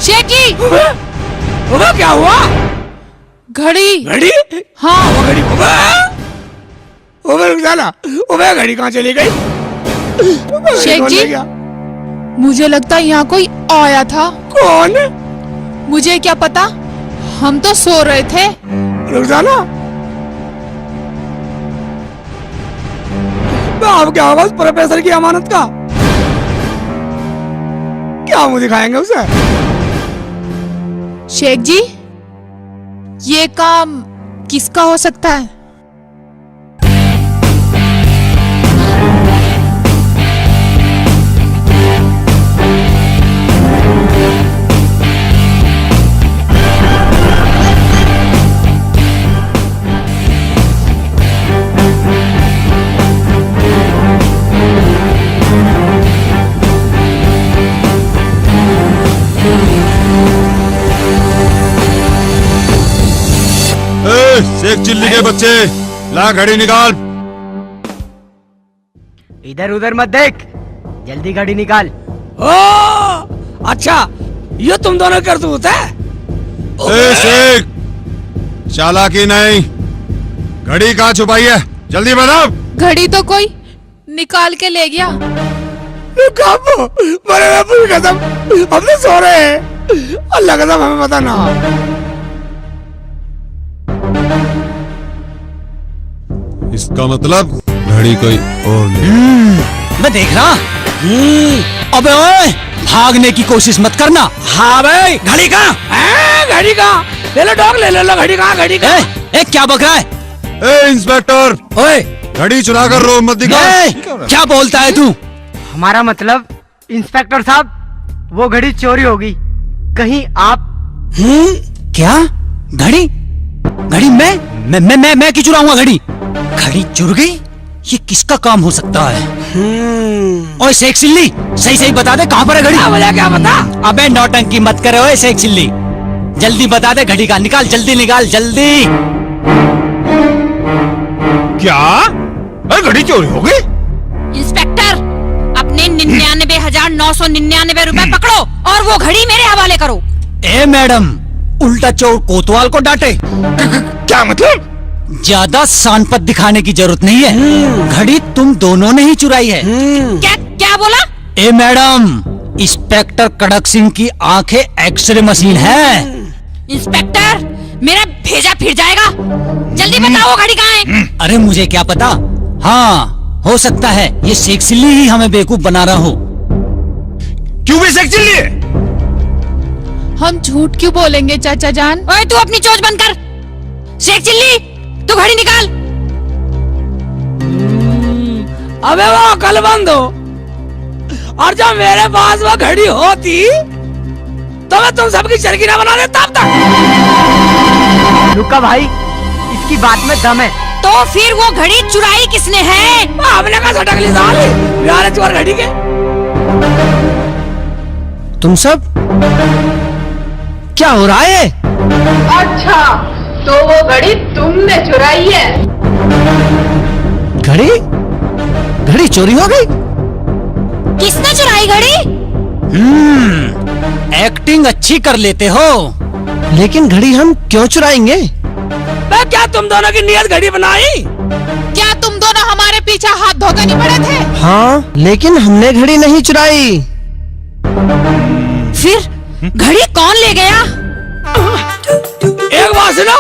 शेख जी, वो क्या हुआ? घड़ी। घड़ी? हाँ वो घड़ी। ओबे रुक जाना। ओबे घड़ी कहाँ चली गई? शेख जी, मुझे लगता है यहाँ कोई आया था। कौन? मुझे क्या पता, हम तो सो रहे थे। रुक जाना। अब क्या होगा उस प्रोफेसर की अमानत का? क्या मुंह दिखाएंगे उसे? शेख जी, ये काम किसका हो सकता है? शेख चिल्ली के बच्चे, ला घड़ी निकाल। इधर उधर मत देख, जल्दी घड़ी निकाल। ओ, अच्छा, ये तुम दोनों करतूत है? शेख, चालाकी नहीं, घड़ी कहाँ छुपाई है? जल्दी बताओ। घड़ी तो कोई निकाल के ले गया। कसम, हम तो सो रहे हैं। अल्लाह कसम हमें पता ना। इसका मतलब घड़ी कोई और नहीं। मैं देख रहा। अबे ओए, भागने की कोशिश मत करना। हाँ भाई, घड़ी कहाँ? घड़ी कहाँ? ले लो डॉग, ले लो घड़ी कहाँ? घड़ी कहाँ? क्या बक रहा है? इंस्पेक्टर, ओए, घड़ी चुरा कर रो मत दिखा। क्या बोलता है तू? हमारा मतलब इंस्पेक्टर साहब, वो घड़ी चोरी होगी। कहीं आप? क्या? घड़ी? घड़ी मैं क्यों चुराऊंगा घड़ी? घड़ी चुर गई? ये किसका काम हो सकता है? ओए शेख चिल्ली, सही सही बता दे, कहाँ पर है घड़ी? मुझे क्या पता? अबे नौटंकी मत करे ओए शेख चिल्ली, जल्दी बता दे घड़ी का, निकाल जल्दी, निकाल जल्दी। क्या? अरे घड़ी चोरी हो गई? इंस्पेक्टर, अपने 99,999 रुपए पकड़ो और वो घड़ी मेरे हवाले करो। ए मैडम, उल्टा चोर कोतवाल को डांटे। क्या मतलब? ज्यादा शानपत दिखाने की जरूरत नहीं है। घड़ी तुम दोनों ने ही चुराई है। क्या क्या बोला? ए मैडम, इंस्पेक्टर कड़क सिंह की आंखें एक्सरे मशीन है। इंस्पेक्टर, मेरा भेजा फिर जाएगा। जल्दी बताओ घड़ी कहाँ है? अरे मुझे क्या पता। हाँ, हो सकता है ये शेख चिल्ली ही हमें बेवकूफ बना रहा हो। क्यों भी शेख चिल्ली? हम झूठ क्यों बोलेंगे चाचा जान? ओए तू अपनी चोंच बंद कर। शेख चिल्ली, तू घड़ी निकाल। अबे वो अकल बंद हो, और जब मेरे पास वो घड़ी होती तो मैं तुम सबकी चरखी ना बना देता अब तक। रुका भाई, इसकी बात में दम है। तो फिर वो घड़ी चुराई किसने है? हमने कहा सटक ली साली, यार चोर घड़ी के। तुम सब क्या हो रहा है? अच्छा, तो वो घड़ी तुमने चुराई है? घड़ी? घड़ी चोरी हो गई? किसने चुराई घड़ी? एक्टिंग अच्छी कर लेते हो। लेकिन घड़ी हम क्यों चुराएंगे? क्या तुम दोनों की नियत घड़ी बनाई? क्या तुम दोनों हमारे पीछे हाथ धोकर नहीं पड़े थे? हाँ, लेकिन हमने घड़ी नहीं चुराई। फिर घड़ी कौन ले गया? एक बात सुनो,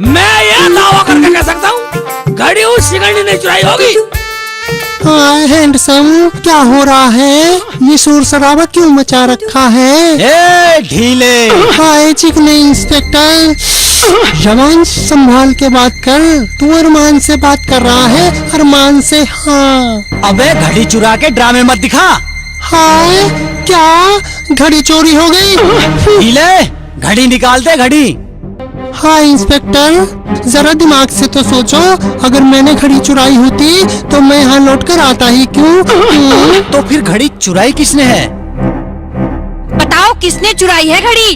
मैं ये दावा करके कह सकता हूँ, घड़ी उस शिकंडी ने चुराई होगी। हाय हैंडसम, क्या हो रहा है? ये शोर शराबा क्यों मचा रखा है? ए ढीले। हाय चिकने इंस्पेक्टर, जवान संभाल के बात कर। तू अरमान से बात कर रहा है? अरमान से? हाँ। अबे घड़ी चुरा के ड्रामे मत दिखा। हाय, क्या घड़ी चोरी हो गई? ढीले, घड़ी निकाल दे घड़ी। हाँ इंस्पेक्टर, जरा दिमाग से तो सोचो, अगर मैंने घड़ी चुराई होती तो मैं यहाँ लौट कर आता ही क्यों? तो फिर घड़ी चुराई किसने है? बताओ किसने चुराई है घड़ी?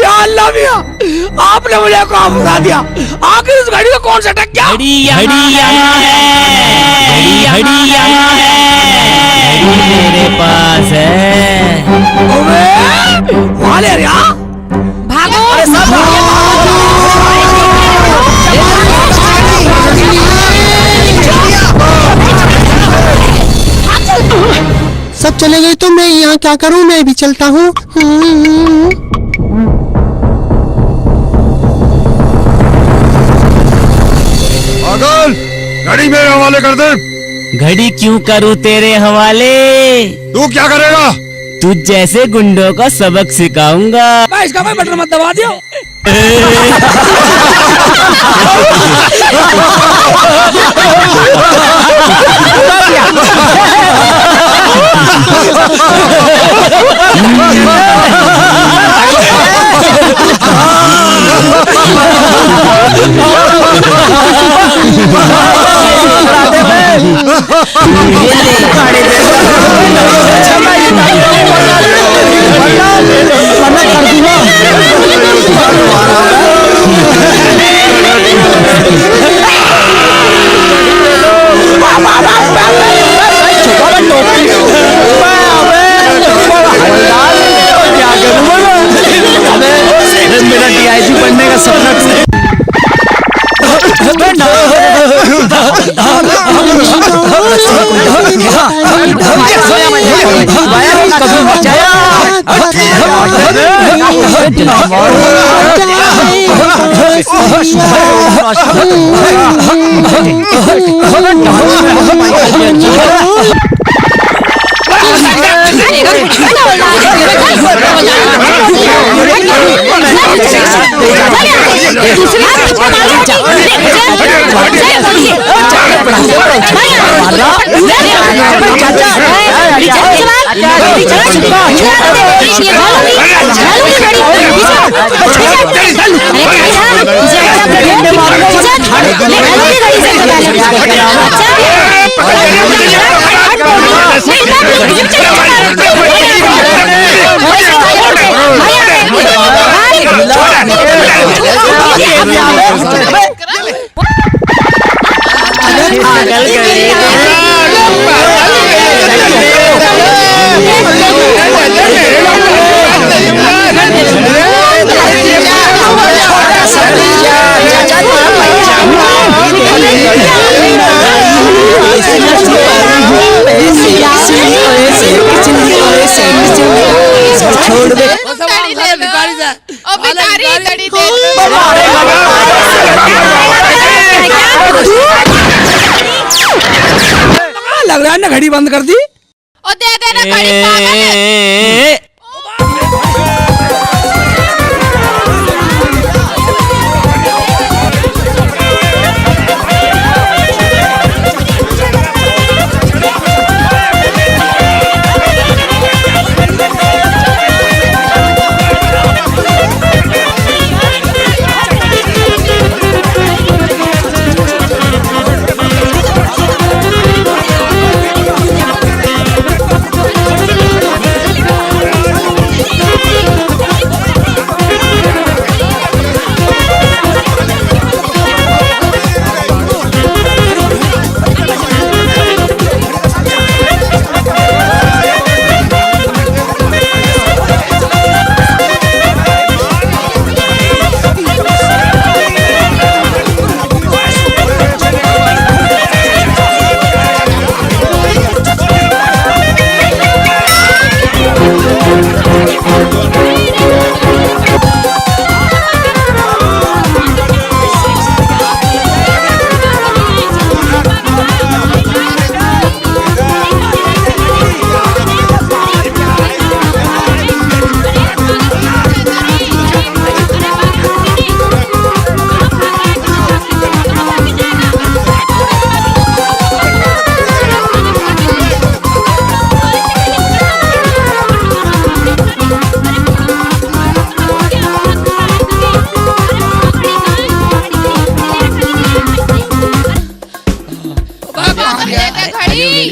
या अल्लाह मियां, आपने मुझे कहाँ फंसा दिया? आखिर इस घड़ी को कौन सा टक गया? घड़ी यहाँ है, घड़ी यहाँ है, मेरे पास है। वहाँ ले रहा? भागो। अरे सब सब चले गए तो मैं यहाँ क्या करूँ? मैं भी चलता हूँ। पागल, घड़ी मेरे हवाले कर दे। घड़ी क्यों करूँ तेरे हवाले? तू क्या करेगा? तुझ जैसे गुंडों का सबक सिखाऊंगा। मैं इसका कोई बटन मत दबा दियो। मेरा डीआईजी बनने का सपना छोड़ दे। लग रहा है ना घड़ी बंद कर दी। और दे देना घड़ी, पागल है।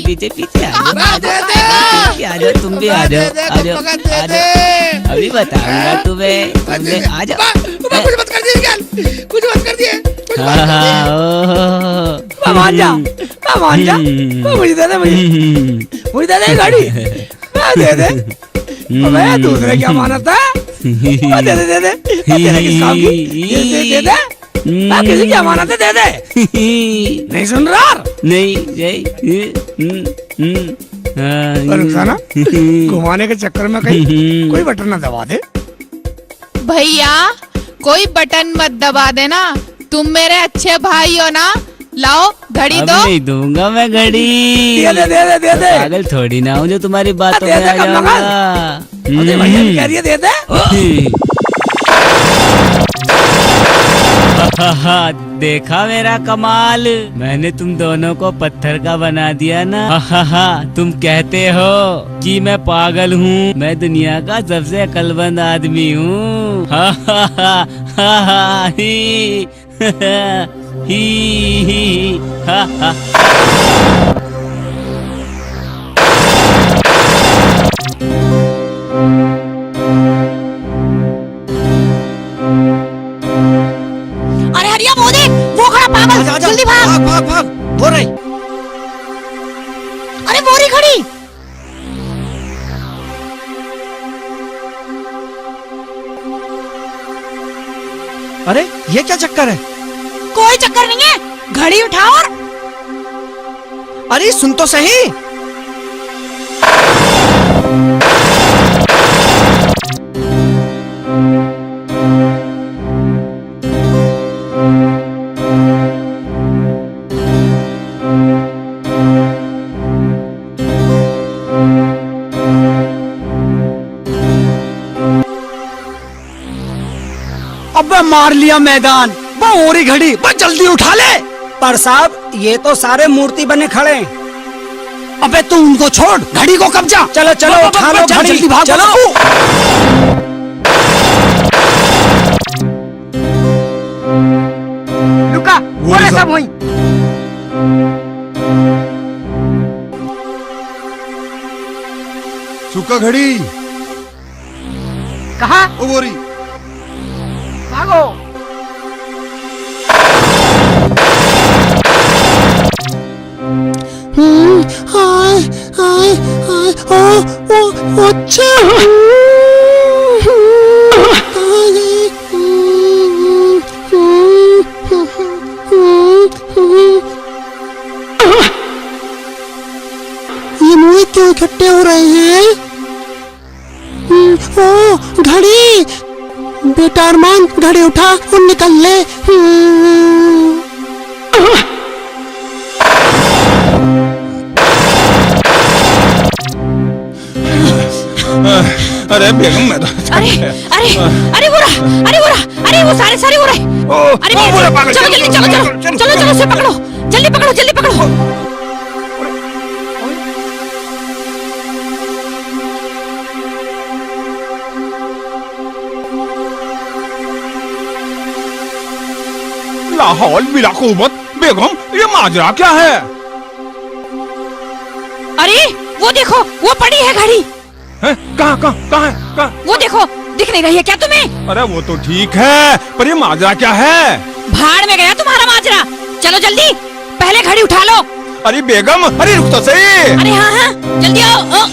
पीछे पीछे आ जाओ, तुम भी आ जाओ, आ जाओ, आ जाओ। अभी बताऊंगा तुम्हें। तुमने आ जाओ। कुछ मत कर दिए क्या? कुछ मत कर दिए। मान जा, मान जा। मुझे दे दे, मुझे दे दे गाड़ी। दे दे। मैं दूसरे क्या मानता है? दे दे दे दे। तेरे किस काम की? दे दे। मैं किसी की अमानत है, दे दे। नहीं सुन रहा? नहीं। रुखसाना, घुमाने के चक्कर में कहीं कोई बटन ना दबा दे। भैया कोई बटन मत दबा देना, तुम मेरे अच्छे भाई हो ना। लाओ घड़ी अब दो। नहीं दूंगा मैं घड़ी। दे दे दे दे दे। पागल थोड़ी ना हूँ जो तुम्हारी बातों में आ कब जाऊंगा। भैया कह रही है दे दे। देखा मेरा कमाल, मैंने तुम दोनों को पत्थर का बना दिया ना। तुम कहते हो कि मैं पागल हूँ, मैं दुनिया का सबसे अक्लमंद आदमी हूँ। अरे हरिया वो देख, वो खड़ा पागल, जल्दी भाग। भाग भाग वो रही। अरे वो रही खड़ी। अरे ये क्या चक्कर है? कोई चक्कर नहीं है, घड़ी उठाओ और अरे सुन तो सही। अबे मार लिया मैदान। वो हो रही घड़ी, बस जल्दी उठा ले। पर साहब ये तो सारे मूर्ति बने खड़े हैं। अबे तू उनको छोड़, घड़ी को कब्जा। चलो चलो उठा लो घड़ी। जल्दी भागो, चलो। रुका बोले सब वहीं। सुक्का घड़ी कहा? ओ बोरी भागो। हाय हाय हाय ओ अच्छा। कहाँ गई? ये मुँह क्यों इकट्ठे हो रहे हैं? ओ घड़ी, बेटा अरमान घड़ी उठा और निकल ले। अरे बेगम मैं तो अरे अरे अरे वो रहा, अरे वो रहा, अरे वो सारे वो रहे। अरे भैया, चलो जल्दी, चलो चलो चलो चलो, उसे पकड़ो, जल्दी पकड़ो, जल्दी पकड़ो। लाहौल बिला कुवत बेगम, ये माजरा क्या है? अरे वो देखो, वो पड़ी है घड़ी। कहाँ कहाँ कहाँ है? कहाँ? वो देखो, दिख नहीं रही है क्या तुम्हें? अरे वो तो ठीक है, पर ये माजरा क्या है? भाड़ में गया तुम्हारा माजरा। चलो जल्दी, पहले घड़ी उठा लो। अरे बेगम, अरे रुक तो सही। अरे हाँ हाँ, जल्दी आओ।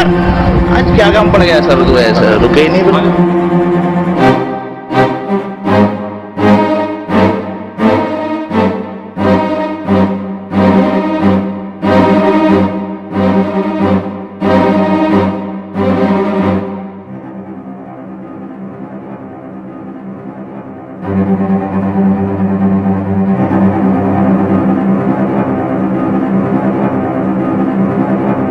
सर आज क्या काम पड़ गया सर, ऐसा रुके ही नहीं बिल्कुल। Thank you.